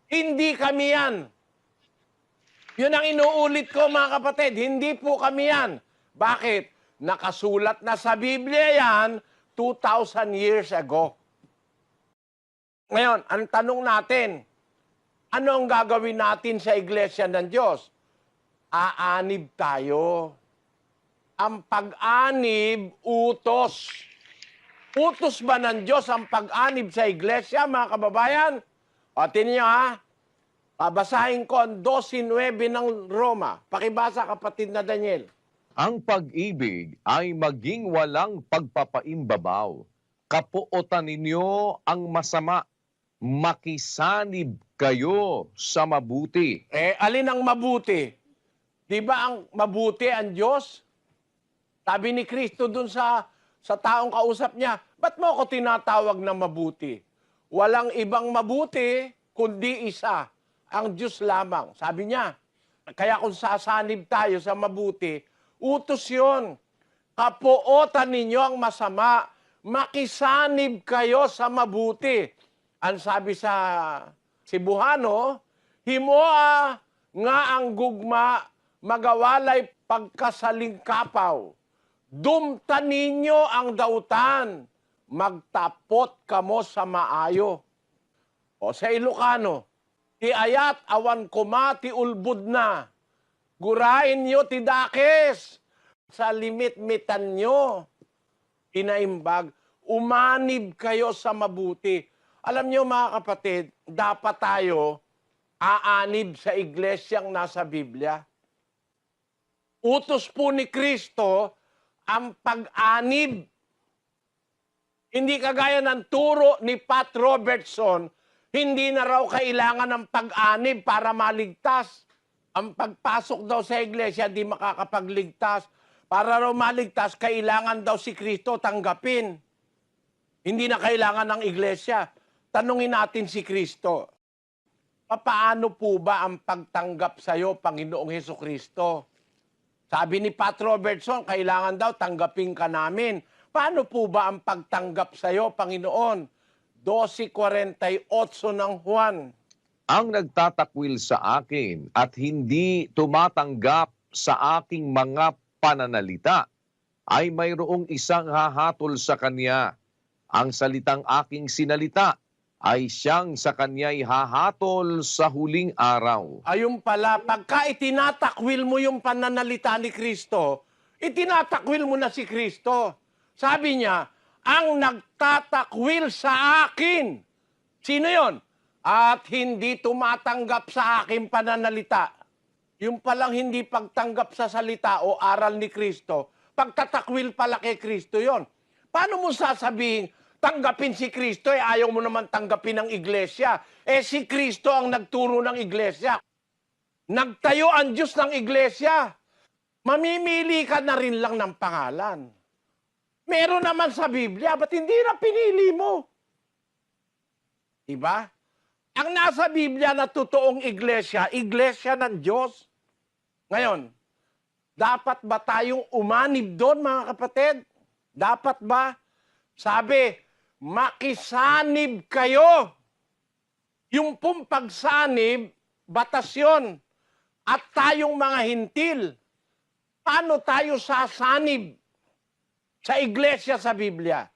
C: Hindi kami yan. Yun ang inuulit ko, mga kapatid. Hindi po kami yan. Bakit? Nakasulat na sa Biblia yan 2,000 years ago. Ngayon, ang tanong natin, ano ang gagawin natin sa Iglesia ng Diyos? Aanib tayo. Ang pag-anib, utos. Utos ba ng Diyos ang pag-anib sa Iglesia, mga kababayan? O, tingnan nyo ha. Babasahin ko ang 12:9 ng Roma. Pakibasa, kapatid na Daniel.
D: Ang pag-ibig ay maging walang pagpapaimbabaw. Kapuotan ninyo ang masama. Makisanib kayo sa mabuti.
C: Alin ang mabuti? Di ba ang mabuti ang Diyos? Sabi ni Kristo dun sa taong kausap niya, ba't mo ako tinatawag na mabuti? Walang ibang mabuti, kundi isa, ang Diyos lamang. Sabi niya, kaya kung sasanib tayo sa mabuti, utos yun. Kapuotan ninyo ang masama, makisanib kayo sa mabuti. Ang sabi sa Cebuano, himoa nga ang gugma, magawalay pagkasalingkapaw. Dumta ninyo ang dautan, magtapot kamo sa maayo. O sa Ilocano, ti ayat awan kuma ti ulbud na, gurain nyo ti dakes, sa limit-mitan nyo, pinaimbag, umanib kayo sa mabuti. Alam nyo mga kapatid, dapat tayo aanib sa iglesyang nasa Biblia. Utos po ni Kristo ang pag-anib. Hindi kagaya ng turo ni Pat Robertson, hindi na raw kailangan ng pag-anib para maligtas. Ang pagpasok daw sa iglesia, di makakapagligtas. Para raw maligtas, kailangan daw si Kristo tanggapin. Hindi na kailangan ng iglesia. Tanungin natin si Kristo, paano po ba ang pagtanggap sa iyo, Panginoong Hesukristo? Sabi ni Pat Robertson, kailangan daw tanggapin ka namin. Paano po ba ang pagtanggap sa iyo, Panginoon? 12:48 ng Juan.
D: Ang nagtatakwil sa akin at hindi tumatanggap sa aking mga pananalita ay mayroong isang hahatol sa kanya. Ang salitang aking sinalita ay siyang sa kanya'y hahatol sa huling araw.
C: Ayun pala, pagka itinatakwil mo yung pananalita ni Kristo, itinatakwil mo na si Kristo. Sabi niya, ang nagtatakwil sa akin. Sino yon? At hindi tumatanggap sa aking pananalita. Yung palang hindi pagtanggap sa salita o aral ni Kristo, pagtatakwil pala kay Kristo yon. Paano mo sasabihin, tanggapin si Kristo, ayaw mo naman tanggapin ng iglesia. Si Kristo ang nagturo ng iglesia. Nagtayo ang Diyos ng iglesia. Mamimili ka na rin lang ng pangalan. Meron naman sa Biblia, ba't hindi na pinili mo? Diba? Ang nasa Biblia na totoong iglesia, iglesia ng Diyos. Ngayon, dapat ba tayong umanib doon, mga kapatid? Dapat ba? Sabi, makisanib kayo. Yung pong pagsanib, batas yun. At tayong mga hintil, paano tayo sasanib sa iglesia sa Biblia?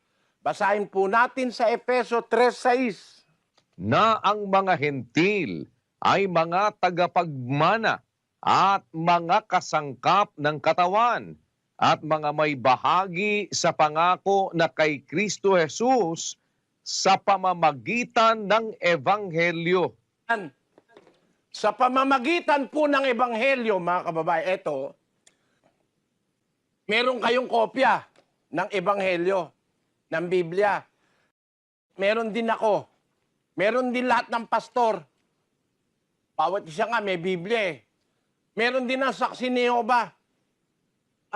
C: Basahin po natin sa Efeso 3:6.
D: Na ang mga hentil ay mga tagapagmana at mga kasangkap ng katawan at mga may bahagi sa pangako na kay Kristo Jesus sa pamamagitan ng Ebanghelyo.
C: Sa pamamagitan po ng Ebanghelyo, mga kababae, eto, meron kayong kopya ng Ebanghelyo, ng Biblia. Meron din ako. Meron din lahat ng pastor. Bawat isa nga may Biblia eh. Meron din ang saksi ni Jehovah.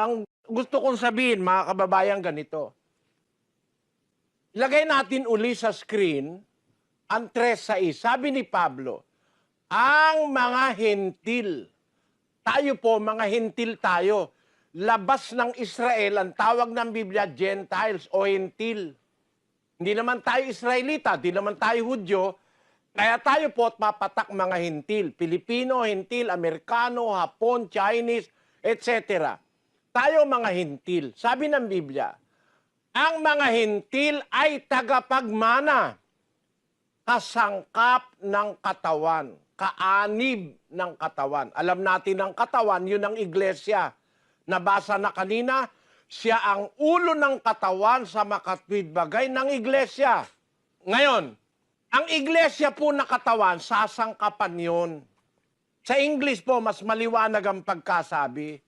C: Ang gusto kong sabihin, mga kababayan, ganito. Ilagay natin uli sa screen ang 3:6. Sabi ni Pablo, ang mga hentil. Tayo po, mga hentil tayo. Labas ng Israel, ang tawag ng Biblia, Gentiles o hentil. Hindi naman tayo Israelita, hindi naman tayo Hudyo, kaya tayo po at mapatak mga hentil. Pilipino, hentil, Amerikano, Hapon, Chinese, etc. Tayo mga hentil. Sabi ng Biblia, ang mga hentil ay tagapagmana, kasangkap ng katawan, kaanib ng katawan. Alam natin ang katawan, yun ang iglesia. Nabasa na kanina, siya ang ulo ng katawan sa makatwid bagay ng iglesia. Ngayon, ang iglesia po na katawan, sasangkapan yun. Sa English po, mas maliwanag ang pagkasabi.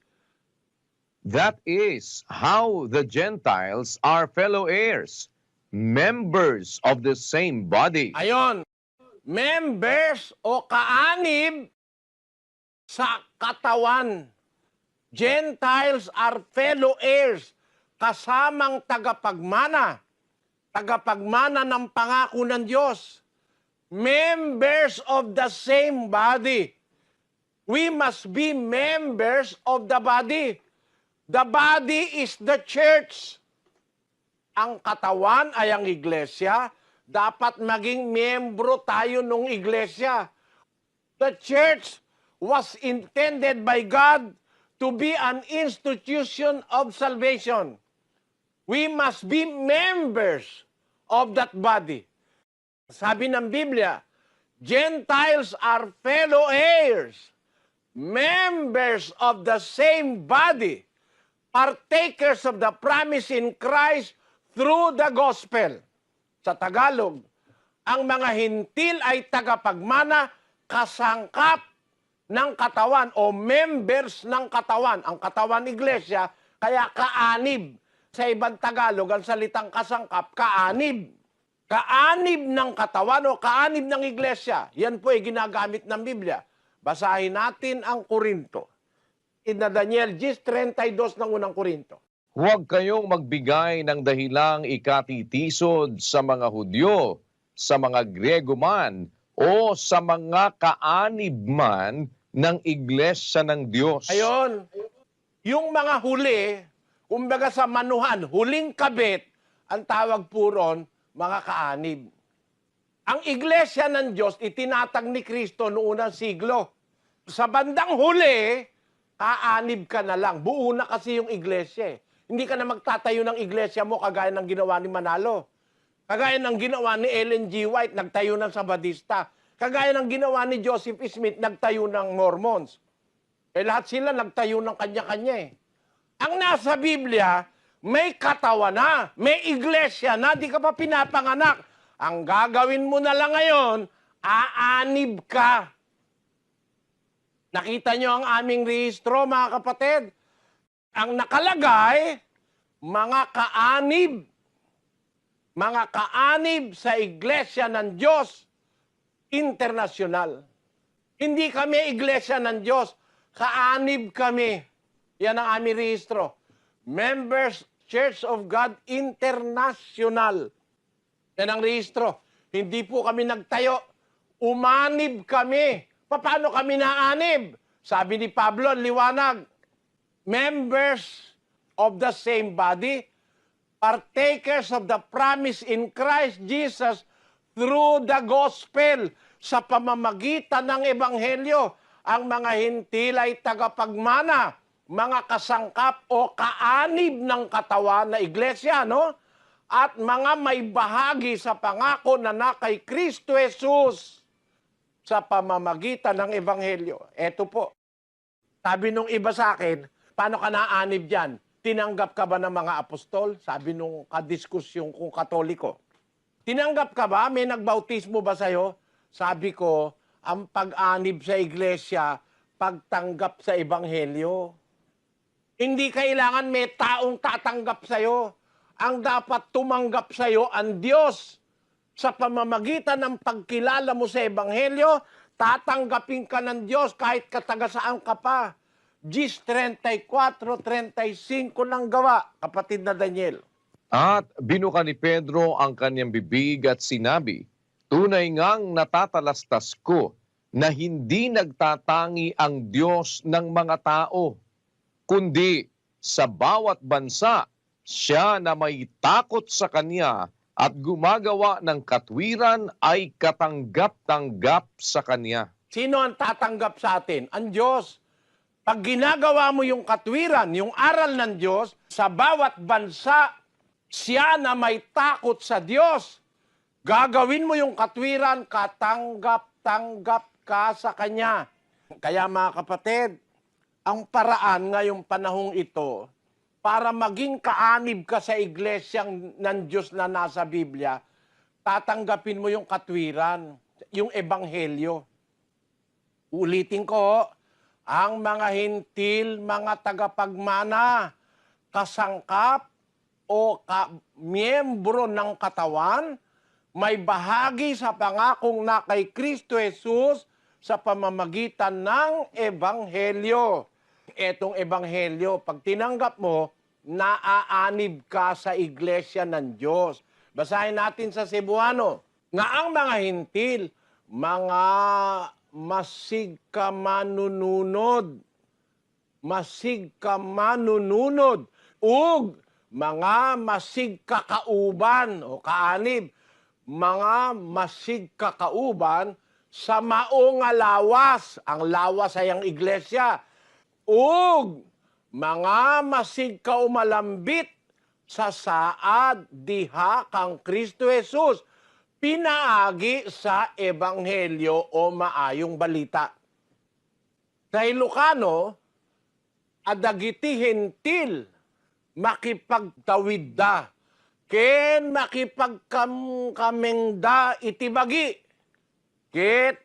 D: That is how the Gentiles are fellow heirs, members of the same body.
C: Ayon, members o kaanib sa katawan. Gentiles are fellow heirs, kasamang tagapagmana ng pangako ng Diyos. Members of the same body. We must be members of the body. The body is the church. Ang katawan ay ang iglesia. Dapat maging miyembro tayo ng iglesia. The church was intended by God to be an institution of salvation. We must be members of that body. Sabi ng Biblia, Gentiles are fellow heirs, members of the same body, partakers of the promise in Christ through the gospel. Sa Tagalog, ang mga hintil ay tagapagmana, kasangkap ng katawan o members ng katawan. Ang katawan iglesia, kaya kaanib. Sa ibang Tagalog, ang salitang kasangkap, kaanib. Kaanib ng katawan o kaanib ng iglesia. Yan po ay ginagamit ng Biblia. Basahin natin ang Korinto. In Daniel 10:32 ng unang Korinto.
D: Huwag kayong magbigay ng dahilang ikatitisod sa mga Hudyo, sa mga Grego man, o sa mga kaanib man ng iglesia ng Diyos.
C: Ayon, yung mga huli, kumbaga sa manuhan, huling kabit, ang tawag po ron, mga kaanib. Ang iglesia ng Diyos, itinatag ni Kristo noong unang siglo. Sa bandang huli, kaanib ka na lang. Buo na kasi yung iglesia. Hindi ka na magtatayo ng iglesia mo kagaya ng ginawa ni Manalo. Kagaya ng ginawa ni Ellen G. White, nagtayo ng Sabadista. Kagaya ng ginawa ni Joseph Smith, nagtayo ng Mormons. Lahat sila nagtayo ng kanya-kanya eh. Ang nasa Biblia, may katawan na, may iglesia na, di ka pa pinapanganak. Ang gagawin mo na lang ngayon, aanib ka. Nakita nyo ang aming rehistro, mga kapatid? Ang nakalagay, mga kaanib. Mga kaanib sa iglesia ng Diyos, internasyonal. Hindi kami iglesia ng Diyos, kaanib kami. Yan ang aming rehistro. Members, Church of God International. Yan ang rehistro. Hindi po kami nagtayo. Umanib kami. Paano kami naanib? Sabi ni Pablo, liwanag. Members of the same body, partakers of the promise in Christ Jesus through the gospel. Sa pamamagitan ng ebanghelyo, ang mga hintil ay tagapagmana, mga kasangkap o kaanib ng katawan na iglesia, no? At mga may bahagi sa pangako na kay Kristo Jesus sa pamamagitan ng ebanghelyo. Eto po, sabi nung iba sa akin, paano ka naanib dyan? Tinanggap ka ba ng mga apostol? Sabi nung kadiskusyon kong Katoliko. Tinanggap ka ba? May nagbautismo ba sa'yo? Sabi ko, ang pag-anib sa iglesia, pagtanggap sa ebanghelyo. Hindi kailangan may taong tatanggap sa'yo. Ang dapat tumanggap sa'yo ang Diyos. Sa pamamagitan ng pagkilala mo sa ebanghelyo, tatanggapin ka ng Diyos kahit katagasaan ka pa. Gis 34:35 lang gawa, kapatid na Daniel.
D: At binuka ni Pedro ang kanyang bibig at sinabi, tunay ngang natatalastas ko na hindi nagtatangi ang Diyos ng mga tao, kundi sa bawat bansa siya na may takot sa Kanya at gumagawa ng katwiran ay katanggap-tanggap sa Kanya.
C: Sino ang tatanggap sa atin? Ang Diyos. Pag ginagawa mo yung katwiran, yung aral ng Diyos, sa bawat bansa, siya na may takot sa Diyos. Gagawin mo yung katwiran, katanggap-tanggap ka sa Kanya. Kaya mga kapatid, ang paraan ngayong panahong ito, para maging kaanib ka sa iglesyang ng Diyos na nasa Biblia, tatanggapin mo yung katwiran, yung ebanghelyo. Ulitin ko, ang mga hintil, mga tagapagmana, kasangkap o miyembro ng katawan, may bahagi sa pangakong na kay Kristo Jesus sa pamamagitan ng ebanghelyo. Etong ebanghelyo, pag tinanggap mo, naaanib ka sa iglesia ng Diyos. Basahin natin sa Cebuano, nga ang mga hintil mga masig ka manununod, ug mga masig kakauban o kaanib, mga masig kakauban sa mao nga lawas, ang lawas ay ang iglesia, ug mga masig kaumalambit sa saad diha kang Kristo Jesus, pinaagi sa ebanghelyo o maayong balita. Sa Ilocano, adagiti hentil makipagtawid da, ken makipagkamengda iti bagi, ket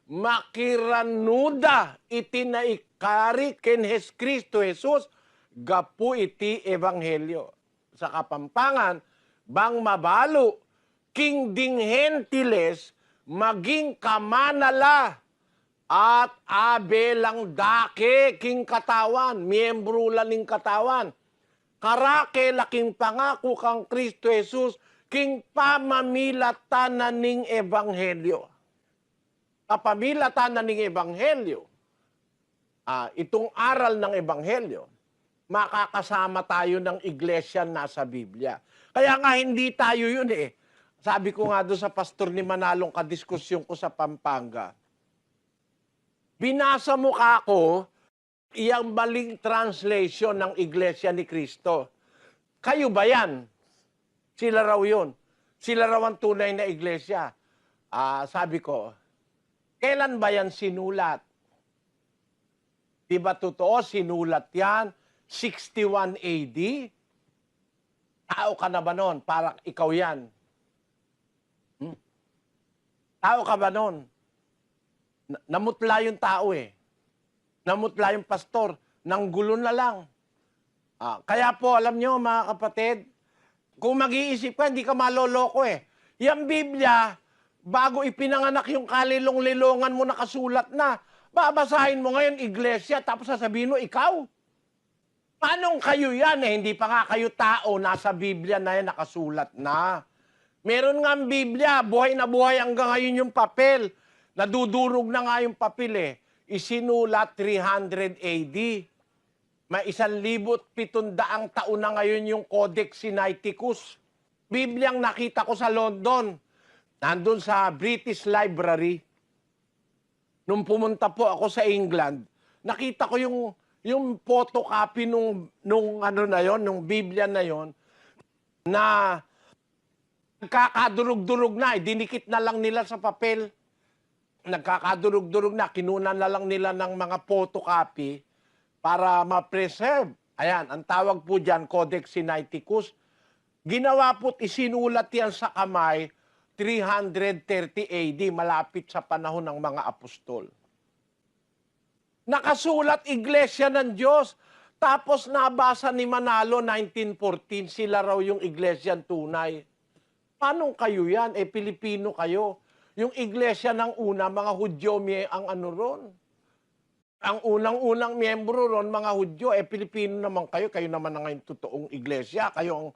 C: makiranuda iti naikari ken Kristo Jesus gapu iti ebanghelyo. Sa Kapampangan, bang mabalo king ding hentiles maging kamanala at abelang dake king katawan, miyembro laning katawan. Karake laking pangako kang Kristo Jesus king pamamilatan na ning ebanghelyo. Kapamilatan na ning ebanghelyo, itong aral ng ebanghelyo, makakasama tayo ng iglesia nasa Biblia. Kaya nga hindi tayo yun eh. Sabi ko nga doon sa pastor ni Manalong kadiskusyon ko sa Pampanga, binasa mo ka ako, iyang maling translation ng Iglesia ni Cristo. Kayo ba yan? Sila raw yun. Sila raw ang tunay na iglesia. Sabi ko, kailan ba yan sinulat? Di ba totoo, sinulat yan? 61 AD? Tao ka na ba nun? Parang ikaw yan. Tao ka ba nun? Namutla yung tao eh. Namutla yung pastor. Nanggulo na lang. Kaya po, alam nyo mga kapatid, kung mag-iisip ka, hindi ka maloloko eh. Yung Biblia, bago ipinanganak yung kalilong-lilongan mo nakasulat na, babasahin mo ngayon iglesia, tapos sasabihin mo, ikaw? Paanong kayo yan eh? Hindi pa nga kayo tao, nasa Biblia na yan, nakasulat na. Meron nga ang Biblia, buhay na buhay hanggang ngayon yung papel. Nadudurog na nga yung papel eh. Isinulat 300 AD. May 1,700 taon na ngayon yung Codex Sinaiticus. Bibliang nakita ko sa London. Nandun sa British Library. Nung pumunta po ako sa England, nakita ko yung photocopy nung Biblia na yon na nagkakadurog-durog na, dinikit na lang nila sa papel. Nagkakadurog-durog na, kinunan na lang nila ng mga photocopy para ma-preserve. Ayan, ang tawag po dyan, Codex Sinaiticus. Ginawa po't isinulat yan sa kamay 330 AD, malapit sa panahon ng mga apostol. Nakasulat Iglesia ng Diyos. Tapos nabasa ni Manalo 1914, sila raw yung Iglesia tunay. Paano kayo yan? Pilipino kayo. Yung iglesia ng una, mga Hudyo ang ano ron. Ang unang-unang miyembro ron, mga Hudyo, Pilipino naman kayo. Kayo naman na ngayon totoong iglesia. Kayo ang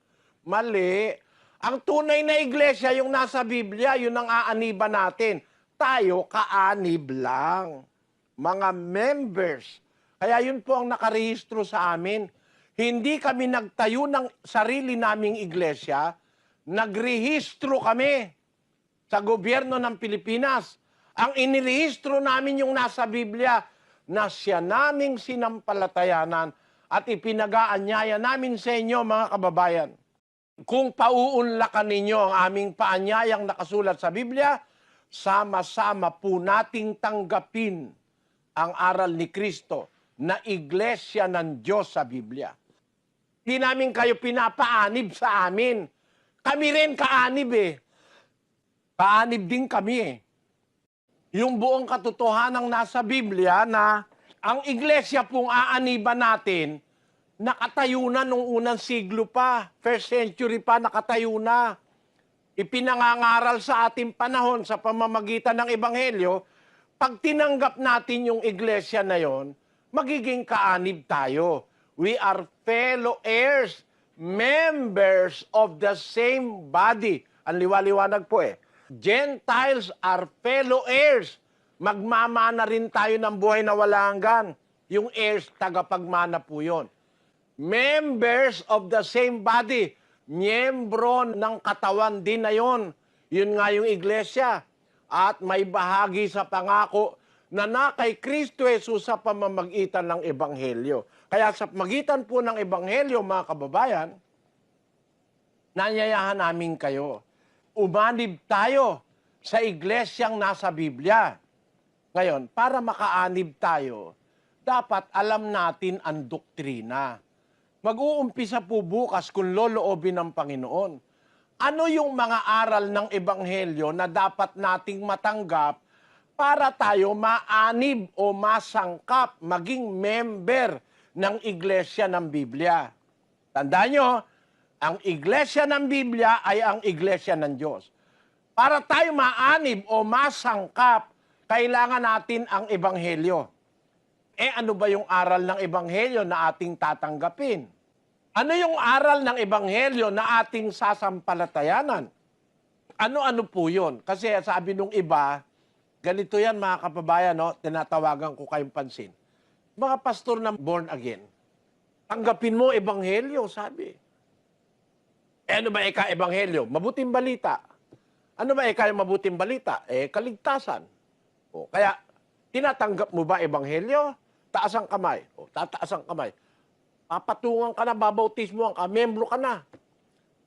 C: mali. Ang tunay na iglesia, yung nasa Biblia, yun ang aaniba natin. Tayo, kaanib lang. Mga members. Kaya yun po ang nakarehistro sa amin. Hindi kami nagtayo ng sarili naming iglesia. Nagrehistro kami sa gobyerno ng Pilipinas. Ang inirehistro namin yung nasa Biblia na siya naming sinampalatayanan at ipinag-aanyaya namin sa inyo mga kababayan. Kung pauunlakan ninyo ang aming paanyayang nakasulat sa Biblia, sama-sama po nating tanggapin ang aral ni Kristo na iglesia ng Diyos sa Biblia. Hindi namin kayo pinapaanib sa amin. Kami rin kaanib eh. Kaanib din kami eh. Yung buong katotohanang nasa Biblia na ang iglesia pong aaniban natin, nakatayo na nung unang siglo pa. First century pa, nakatayo na. Ipinangangaral sa ating panahon sa pamamagitan ng Ebanghelyo, pag tinanggap natin yung iglesia na yon, magiging kaanib tayo. We are fellow heirs, members of the same body. Ang liwaliwanag po eh. Gentiles are fellow heirs. Magmamana rin tayo ng buhay na wala hanggan. Yung heirs, tagapagmana po yun. Members of the same body. Miyembro ng katawan din na yun. Yun nga yung iglesia. At may bahagi sa pangako na kay Kristo Jesus sa pamamagitan ng Ebanghelyo. Kaya sa magitan po ng Ebanghelyo, mga kababayan, nanyayahan namin kayo. Umanib tayo sa iglesyang nasa Biblia. Ngayon, para makaanib tayo, dapat alam natin ang doktrina. Mag-uumpisa po bukas kung loloobin ng Panginoon. Ano yung mga aral ng Ebanghelyo na dapat nating matanggap para tayo maanib o masangkap, maging member ng iglesia ng Biblia? Tandaan nyo, ang iglesia ng Biblia ay ang iglesia ng Diyos. Para tayo maanib o masangkap, kailangan natin ang Ebanghelyo. Ano ba yung aral ng Ebanghelyo na ating tatanggapin? Ano yung aral ng Ebanghelyo na ating sasampalatayanan? Ano-ano po yun? Kasi sabi nung iba, ganito yan mga kababayan, no? Tinatawagan ko kayong pansin. Mga pastor na born again, tanggapin mo Ebanghelyo, sabi. Ano ba Ebanghelyo? Mabuting balita. Ano ba yung mabuting balita? Kaligtasan. Kaya, tinatanggap mo ba Ebanghelyo? Taas ang kamay. Tataas ang kamay. Papatungan ka na, babautismo ka, membro ka na.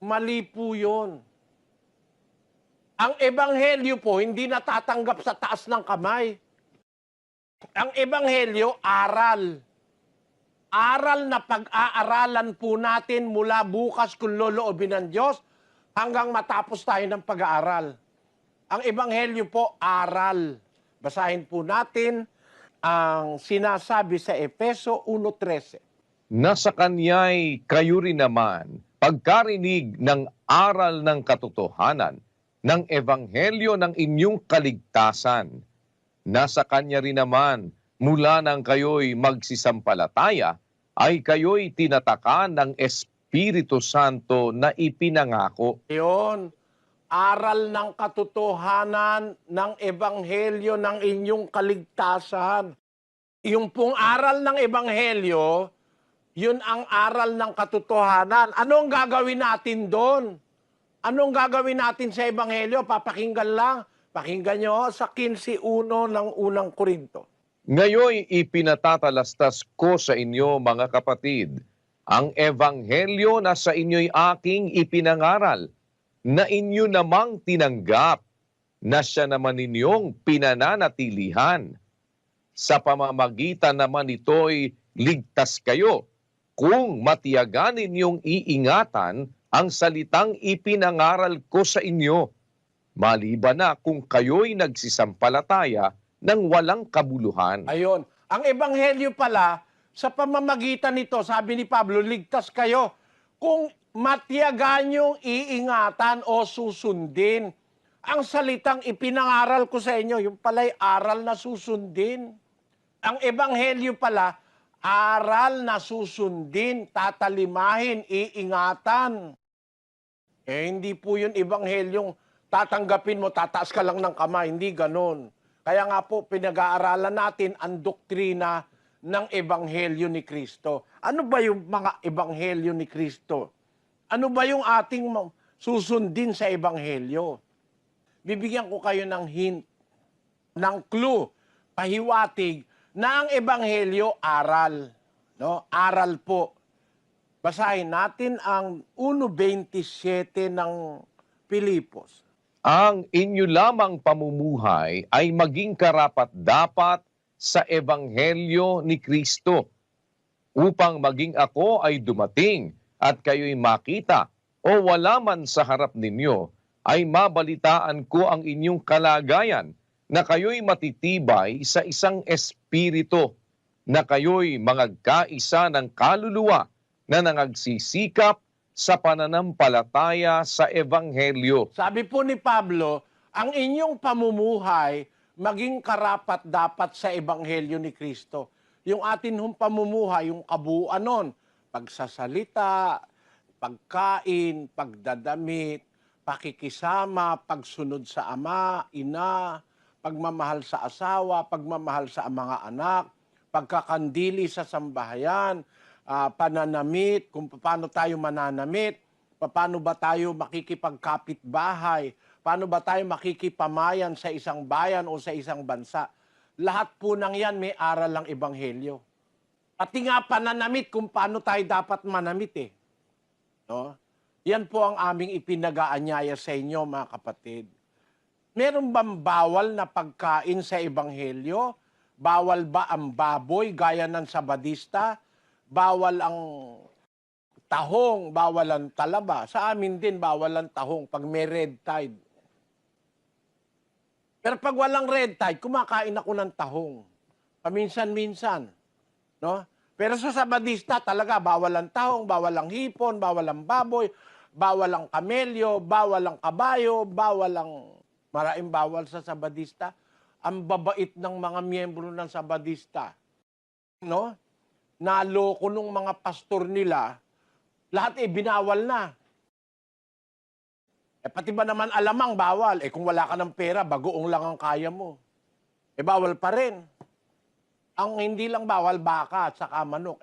C: Mali po yun. Ang Ebanghelyo po, hindi natatanggap sa taas ng kamay. Ang Ebanghelyo, aral. Aral na pag-aaralan po natin mula bukas kung loloobin ng Diyos hanggang matapos tayo ng pag-aaral. Ang Ebanghelyo po, aral. Basahin po natin ang sinasabi sa Efeso 1:13.
D: Na sa kanya'y kayo rin naman, pagkarinig ng aral ng katotohanan, ng ebanghelyo ng inyong kaligtasan, na sa kanya rin naman, mula nang kayo'y magsisampalataya, ay kayo'y tinatakan ng Espiritu Santo na ipinangako.
C: Yun, aral ng katotohanan ng ebanghelyo ng inyong kaligtasan. Yung pong aral ng ebanghelyo, yun ang aral ng katotohanan. Anong gagawin natin doon? Anong gagawin natin sa ebanghelyo? Papakinggan lang. Pakinggan nyo sa 15:1 ng unang Korinto.
D: Ngayoy ipinatatalastas ko sa inyo mga kapatid, ang ebanghelyo na sa inyo'y aking ipinangaral, na inyo namang tinanggap, na siya naman ninyong pinananatilihan. Sa pamamagitan naman ito'y ligtas kayo, kung matiyagan ninyong iingatan ang salitang ipinangaral ko sa inyo, maliban na kung kayo'y nagsisampalataya ng walang kabuluhan.
C: Ayun. Ang ebanghelyo pala, sa pamamagitan nito, sabi ni Pablo, ligtas kayo kung matiyagan yung iingatan o susundin ang salitang ipinangaral ko sa inyo. Yung pala'y aral na susundin. Ang ebanghelyo pala, aral na susundin, tatalimahin, iingatan. Hindi po yun ebanghelyong tatanggapin mo, tataas ka lang ng kamay. Hindi ganon. Kaya nga po, pinag-aaralan natin ang doktrina ng Ebanghelyo ni Kristo. Ano ba yung mga Ebanghelyo ni Kristo? Ano ba yung ating susundin sa Ebanghelyo? Bibigyan ko kayo ng hint, ng clue, pahiwatig, na ang Ebanghelyo aral. No? Aral po. Basahin natin ang 1:27 ng Pilipos.
D: Ang inyo lamang pamumuhay ay maging karapat-dapat sa ebanghelyo ni Kristo, upang maging ako ay dumating at kayo'y makita o wala man sa harap ninyo, ay mabalitaan ko ang inyong kalagayan, na kayo'y matitibay sa isang espiritu, na kayo'y mangagkaisa ng kaluluwa na nangagsisikap sa pananampalataya sa ebanghelyo.
C: Sabi po ni Pablo, ang inyong pamumuhay maging karapat dapat sa ebanghelyo ni Kristo. Yung atin hong pamumuhay, yung kabuuan nun, pagsasalita, pagkain, pagdadamit, pakikisama, pagsunod sa ama, ina, pagmamahal sa asawa, pagmamahal sa mga anak, pagkakandili sa sambahayan, pananamit, kung paano tayo mananamit, paano ba tayo makikipagkapitbahay, paano ba tayo makikipamayan sa isang bayan o sa isang bansa. Lahat po ng yan may aral ng Ebanghelyo. Pati nga pananamit kung paano tayo dapat manamit eh. No? Yan po ang aming ipinag-aanyaya sa inyo, mga kapatid. Meron bang bawal na pagkain sa Ebanghelyo? Bawal ba ang baboy gaya ng Sabadista? Bawal ang tahong, bawal ang talaba. Sa amin din, bawal ang tahong pag may red tide. Pero pag walang red tide, kumakain ako ng tahong. Paminsan-minsan. No? Pero sa Sabadista, talaga, bawal ang tahong, bawal ang hipon, bawal ang baboy, bawal ang kamelyo, bawal ang kabayo, bawal ang... Maraming bawal sa Sabadista. Ang babait ng mga miyembro ng Sabadista. No? Naloko nung mga pastor nila, lahat binawal na. Pati ba naman alamang bawal? Kung wala ka ng pera, bagoong lang ang kaya mo. Bawal pa rin. Ang hindi lang bawal, baka at saka manok.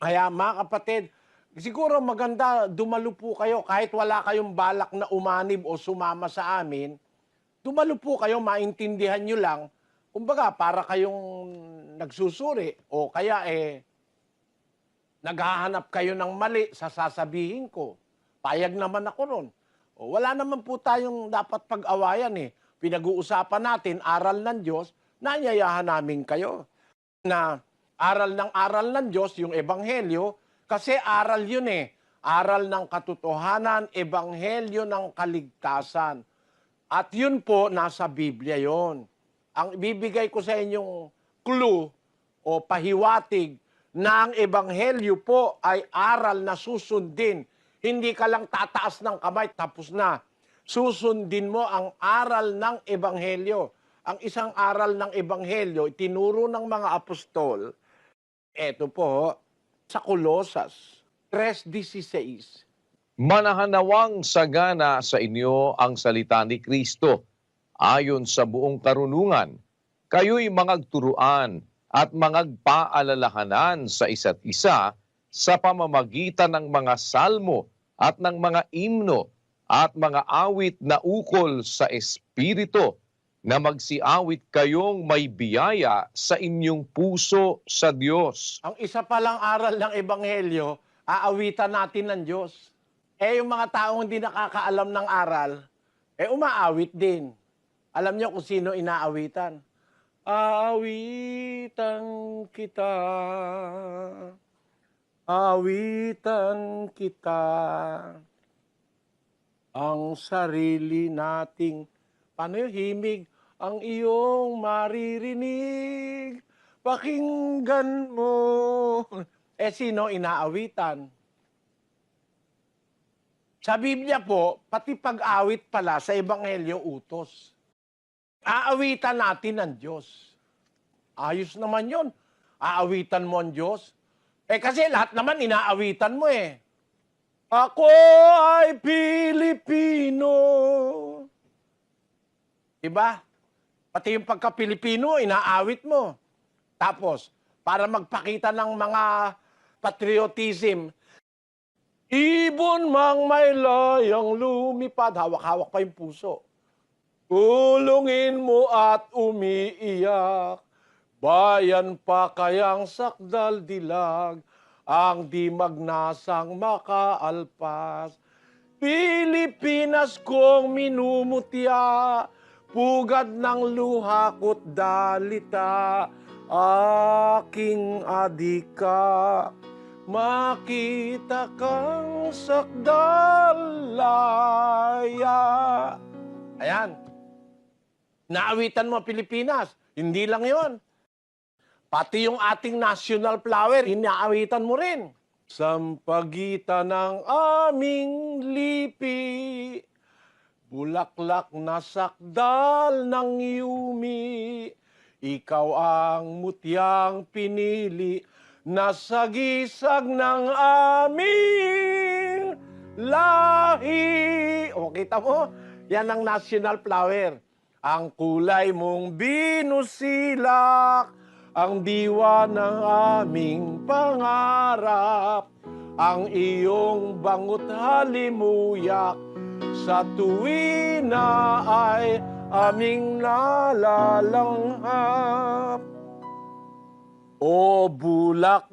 C: Kaya mga kapatid, siguro maganda dumalo po kayo kahit wala kayong balak na umanib o sumama sa amin. Dumalo po kayo, maintindihan nyo lang. Kumbaga, para kayong nagsusuri o kaya naghahanap kayo ng mali sa sasabihin ko. Payag naman ako ron. Wala naman po tayong dapat pag-awayan eh. Pinag-uusapan natin, aral ng Diyos, nanyayahan namin kayo. Na aral ng Diyos, yung Ebanghelyo, kasi aral yun eh. Aral ng katotohanan, Ebanghelyo ng kaligtasan. At yun po, nasa Biblia yon. Ang ibibigay ko sa inyong clue o pahiwatig na ang Ebanghelyo po ay aral na susundin. Hindi ka lang tataas ng kamay, tapos na. Susundin mo ang aral ng Ebanghelyo. Ang isang aral ng Ebanghelyo, tinuro ng mga apostol, eto po, sa Colosas 3:16.
D: Manahanawang sagana sa inyo ang salita ni Kristo, ayon sa buong karunungan. Kayo'y mangagturuan at mangagpaalalahanan sa isa't isa sa pamamagitan ng mga salmo at ng mga imno at mga awit na ukol sa Espiritu, na magsiawit kayong may biyaya sa inyong puso sa Diyos.
C: Ang isa palang aral ng Ebanghelyo, aawitan natin ng Diyos. Yung mga taong hindi nakakaalam ng aral, umaawit din. Alam niyo kung sino inaawitan? Aawitan kita, awitan kita, ang sarili nating, paano yung himig? Ang iyong maririnig, pakinggan mo. Sino inaawitan? Sa Biblia po, pati pag-awit pala sa Ebanghelyo utos. Aawitan natin ang Diyos. Ayos naman yon. Aawitan mo ang Diyos. Kasi lahat naman inaawitan mo eh. Ako ay Pilipino. Diba? Pati yung pagka-Pilipino, inaawit mo. Tapos, para magpakita ng mga patriotism, ibon mang may layang lumipad, hawak-hawak pa yung puso. Tulungin mo at umiiyak, bayan pa kayang sakdal dilag, ang di magnasang makaalpas. Pilipinas kong minumutya, pugad ng luha ko't dalita, aking adika. Makita kang sakdalaya. Ayan. Naawitan mo Pilipinas. Hindi lang yon. Pati yung ating national flower, inaawitan mo rin. Sampagitan ng aming lipi, bulaklak na sakdal ng yumi, ikaw ang mutyang pinili, nasagisag ng aming lahi. O, kita mo? Yan ang national flower. Ang kulay mong binusilak, ang diwa ng aming pangarap, ang iyong bangot halimuyak, sa tuwi na ay aming nalalanghap. O bulaklak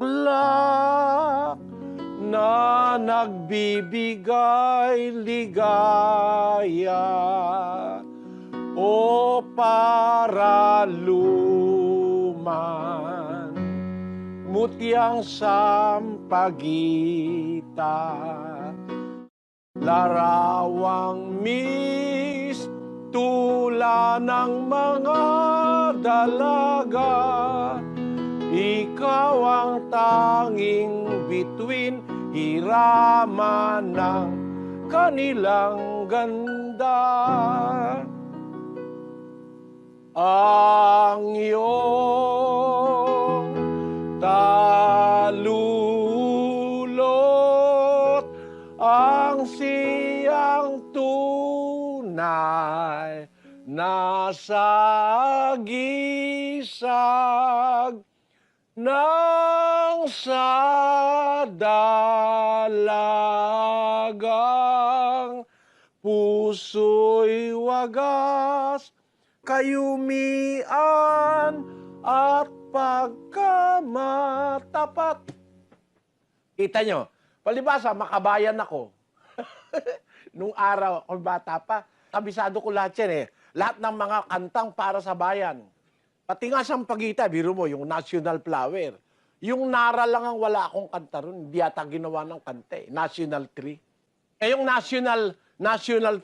C: na nagbibigay ligaya, o paraluman, mutyang sampagita, larawang tula ng mga dalaga, ikaw ang tanging bituin, hiraman ng kanilang ganda. Ang iyong talulot, ang siyang tunay na sagisag ng sadalagang puso'y wagas, kayumian at pagkamatapat. Kita nyo, palibasa, makabayan ako. Nung araw, ako bata pa, kabisado ko lahat yan eh. Lahat ng mga kantang para sa bayan. Pati nga Sampagita, biro mo, yung national flower. Yung Nara lang ang wala akong kanta ron. Hindi yata ginawa ng kanta eh. National tree. Eh yung national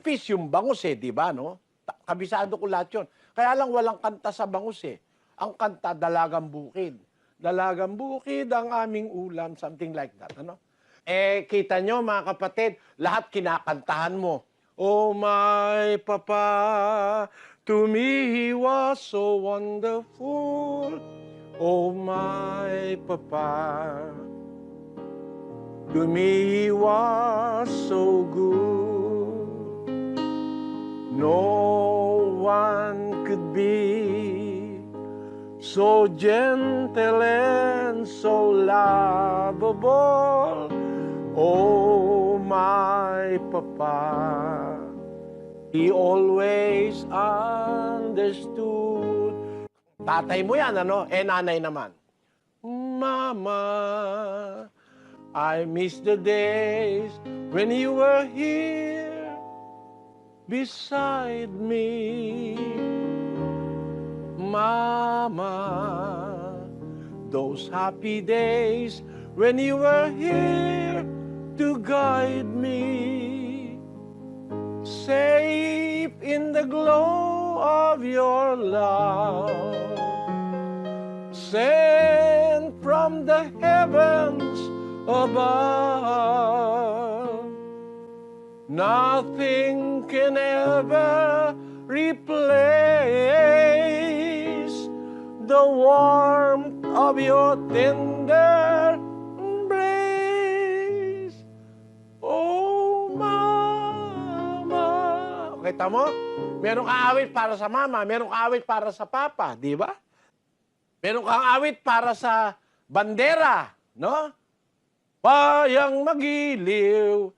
C: fish, yung bangus eh, di ba, no? Kabisado ko lahat yun. Kaya lang walang kanta sa bangus eh. Ang kanta, Dalagang Bukid. Dalagang bukid ang aming ulam, something like that, ano? Eh, kita nyo, mga kapatid, lahat kinakantahan mo. Oh, my Papa, to me he was so wonderful. Oh, my Papa, to me he was so good. No one could be so gentle and so lovable. Oh, my Papa, he always understood. Tatay mo yan, ano? Eh, nanay naman. Mama, I miss the days when you were here beside me. Mama, those happy days when you were here to guide me, safe in the glow of your love, sent from the heavens above. Nothing can ever replace the warmth of your tender embrace. Oh, Mama. Kita mo? Meron kang awit para sa mama, meron kang awit para sa papa, di ba? Meron kang awit para sa bandera, no? Bayang magiliw,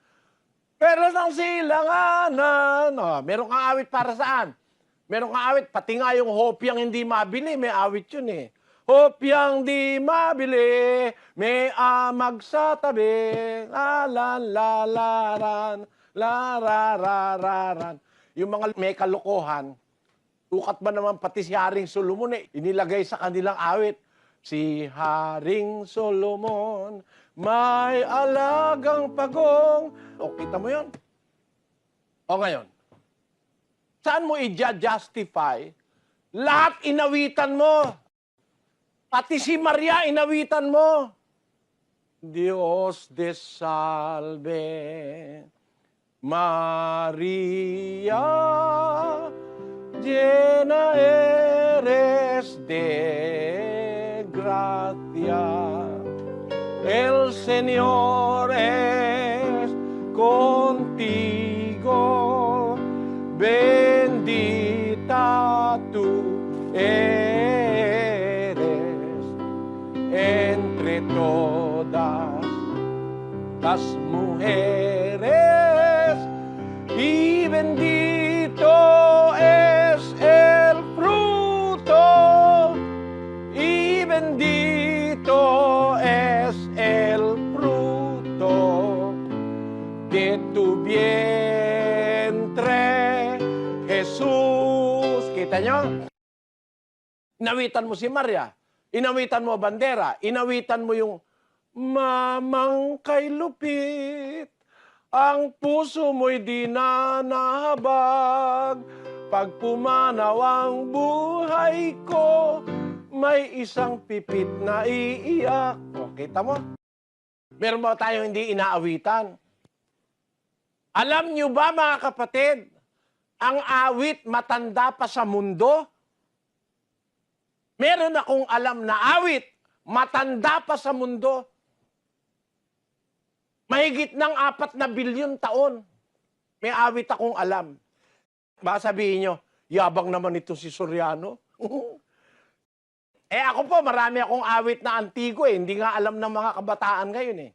C: pero ng silanganan. Oh, meron kang awit para saan? Meron kang awit, pati nga yung hopyang hindi mabili, may awit yun eh. Hopyang di mabili, may amag sa tabi, lalaran, lararararan. Yung mga may kalokohan, tukat ba naman pati si Haring Solomon eh, inilagay sa kanilang awit. Si Haring Solomon, may alagang pagong. O, kita mo yun? O ngayon, saan mo i-justify? Lahat inawitan mo. Pati si Maria inawitan mo. Dios te salve, Maria, llena eres de gracia. El Señor es con bendita tú eres entre todas las mujeres, y bendito es el fruto, y bendito es el fruto de tu vientre, Jesús. Kita nyo? Inawitan mo si Maria, inawitan mo bandera, inawitan mo yung mamang kay lupit, ang puso mo'y di na nahabag. Pag pumanaw ang buhay ko, may isang pipit na iiyak. O, kita mo? Meron ba tayong hindi inaawitan? Alam nyo ba, mga kapatid, ang awit matanda pa sa mundo? Meron akong alam na awit matanda pa sa mundo. Mahigit ng 4 na bilyon taon. May awit akong alam. Baka sabihin nyo, yabang naman ito si Soriano. Ako po, marami akong awit na antigo eh. Hindi nga alam ng mga kabataan ngayon eh.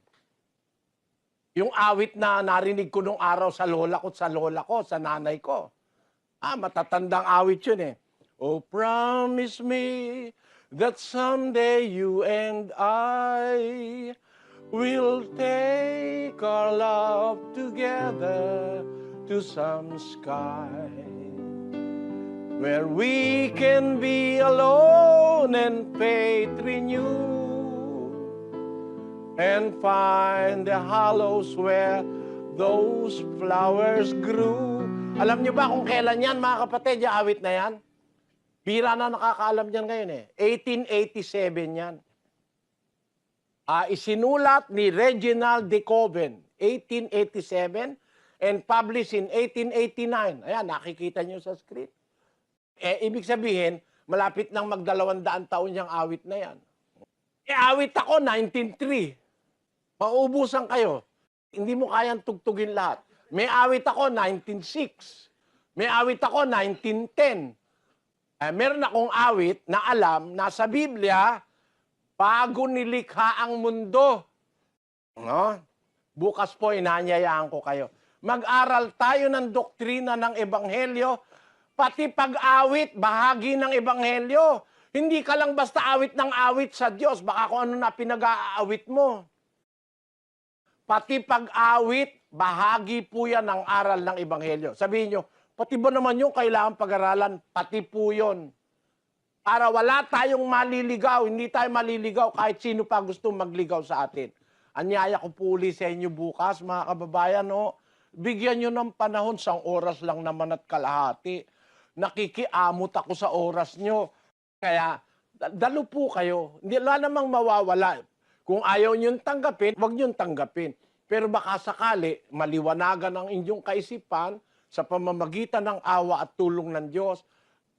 C: Yung awit na narinig ko nung araw sa lola ko, sa nanay ko. Matatandang awit yun eh. Oh, promise me that someday you and I will take our love together to some sky where we can be alone and faith renew and find the hollows where those flowers grew. Alam niyo ba kung kailan yan, mga kapatid, yung awit na yan? Bira na nakakaalam niyan ngayon eh. 1887 yan. Isinulat ni Reginald de Coven, 1887, and published in 1889. Ayan, nakikita niyo sa script. Ibig sabihin, malapit nang mag-200 taon yung awit na yan. Awit ako, 1903. Mauubusan kayo. Hindi mo kayang tugtugin lahat. May awit ako, 1906. May awit ako, 1910. Meron akong awit na alam na sa Biblia, bago nilikha ang mundo. No? Bukas po, inanyayaan ko kayo. Mag-aral tayo ng doktrina ng Ebanghelyo, pati pag-awit, bahagi ng Ebanghelyo. Hindi ka lang basta awit ng awit sa Diyos, baka kung ano na pinag-aawit mo. Pati pag-awit, bahagi po yan ng aral ng Ebanghelyo. Sabihin nyo, pati ba naman yung kailangan pag-aralan? Pati po yun. Para wala tayong maliligaw, hindi tayo maliligaw kahit sino pa gusto magligaw sa atin. Anyaya ko po uli sa inyo bukas, mga kababayan, no? Bigyan nyo ng panahon, 1 oras lang naman at kalahati. Nakikiamot ako sa oras nyo. Kaya, dalo po kayo. Hindi wala namang mawawala. Kung ayaw nyo tanggapin, wag nyo tanggapin. Pero baka sakali, maliwanagan ang inyong kaisipan sa pamamagitan ng awa at tulong ng Diyos,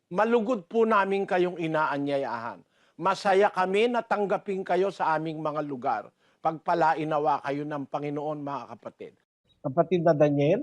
C: malugod po namin kayong inaanyayahan. Masaya kami na tanggapin kayo sa aming mga lugar. Pagpalainawa kayo ng Panginoon, mga kapatid. Kapatid na Daniel?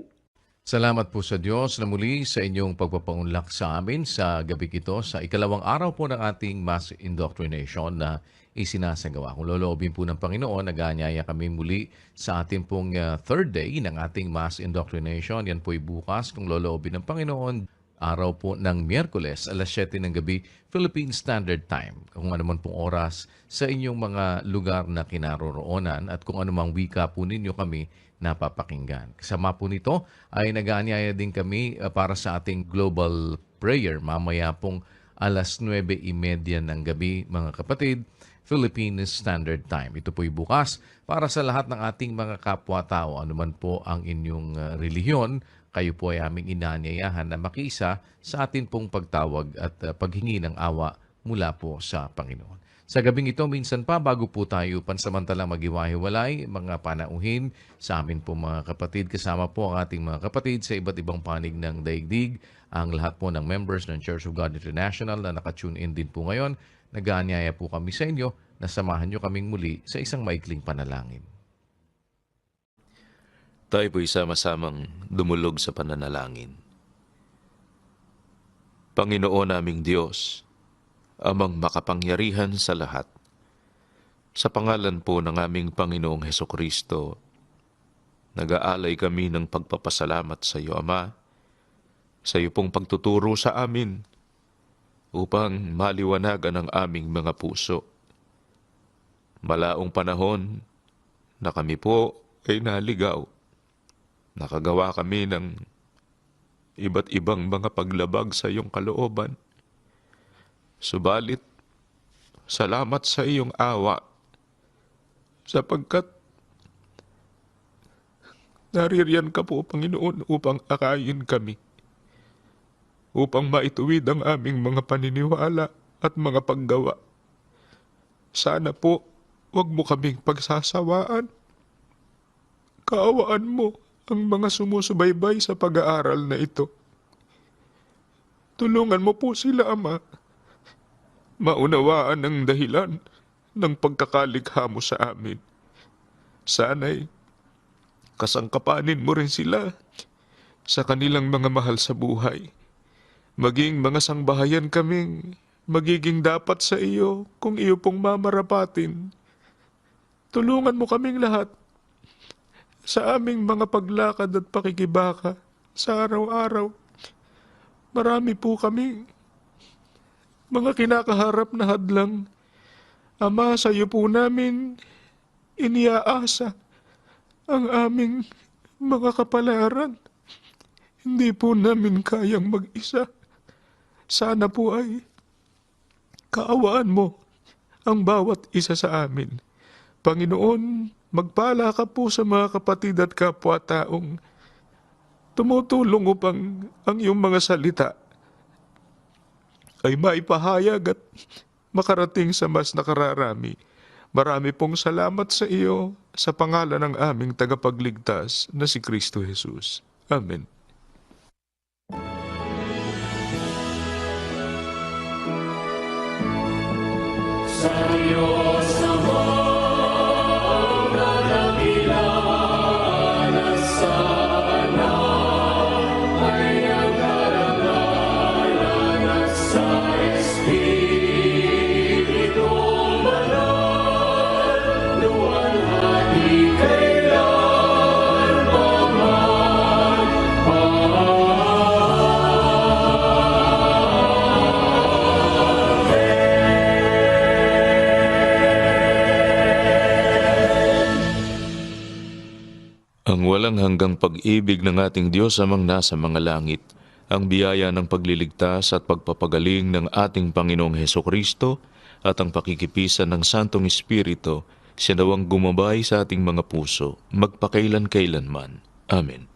B: Salamat po sa Diyos na muli sa inyong pagpapaunlak sa amin sa gabi ito sa ikalawang araw po ng ating mass indoctrination na isinasagawa. Kung loloobin po ng Panginoon, nag-aanyaya kami muli sa ating pong third day ng ating mass indoctrination. Yan po'y bukas kung loloobin ng Panginoon. Araw po ng Miyerkules, alas 7 ng gabi, Philippine Standard Time. Kung ano man pong oras sa inyong mga lugar na kinaroroonan at kung anumang wika po ninyo kami napapakinggan. Kasama po nito ay nag-aanyaya din kami para sa ating global prayer. Mamaya pong alas 9:30 ng gabi, mga kapatid, Philippine Standard Time. Ito po'y bukas para sa lahat ng ating mga kapwa-tao. Anuman po ang inyong relihiyon, kayo po ay aming inaanyayahan na makiisa sa atin pong pagtawag at paghingi ng awa mula po sa Panginoon. Sa gabing ito, minsan pa, bago po tayo pansamantalang maghiwa-hiwalay, mga panauhin sa amin po mga kapatid, kasama po ang ating mga kapatid sa iba't ibang panig ng daigdig, ang lahat po ng members ng Church of God International na nakatune in din po ngayon, nag-aanyaya po kami sa inyo na samahan nyo kaming muli sa isang maikling panalangin.
G: Tayo po'y sama-samang dumulog sa pananalangin. Panginoon naming Diyos, Amang makapangyarihan sa lahat, sa pangalan po ng aming Panginoong Hesukristo, nag-aalay kami ng pagpapasalamat sa iyo, Ama, sa iyo pong pagtuturo sa amin upang maliwanagan ang aming mga puso. Malaong panahon na kami po ay naligaw. Nakagawa kami ng iba't ibang mga paglabag sa iyong kalooban. Subalit, salamat sa iyong awa, sapagkat naririyan ka po, Panginoon, upang akayin kami, upang maituwid ang aming mga paniniwala at mga paggawa. Sana po, huwag mo kaming pagsasawaan. Kaawaan mo ang mga sumusubaybay sa pag-aaral na ito. Tulungan mo po sila, Ama, maunawaan ang dahilan ng pagkakalikha mo sa amin. Sana'y kasangkapanin mo rin sila sa kanilang mga mahal sa buhay. Maging mga sangbahayan kaming magiging dapat sa iyo kung iyo pong mamarapatin. Tulungan mo kaming lahat sa aming mga paglakad at pakikibaka sa araw-araw. Marami po kaming mga kinakaharap na hadlang. Ama, sa iyo po namin iniaasa ang aming mga kapalaran. Hindi po namin kayang mag-isa. Sana po ay kaawaan mo ang bawat isa sa amin. Panginoon, magpala ka po sa mga kapatid at kapwa-taong tumutulong upang ang iyong mga salita ay maipahayag at makarating sa mas nakararami. Marami pong salamat sa iyo sa pangalan ng aming tagapagligtas na si Kristo Jesus. Amen. Ang walang hanggang pag-ibig ng ating Diyos amang nasa mga langit, ang biyaya ng pagliligtas at pagpapagaling ng ating Panginoong Hesukristo at ang pakikipisan ng Santong Espiritu, sinawang gumabay sa ating mga puso, magpakailan-kailanman. Amen.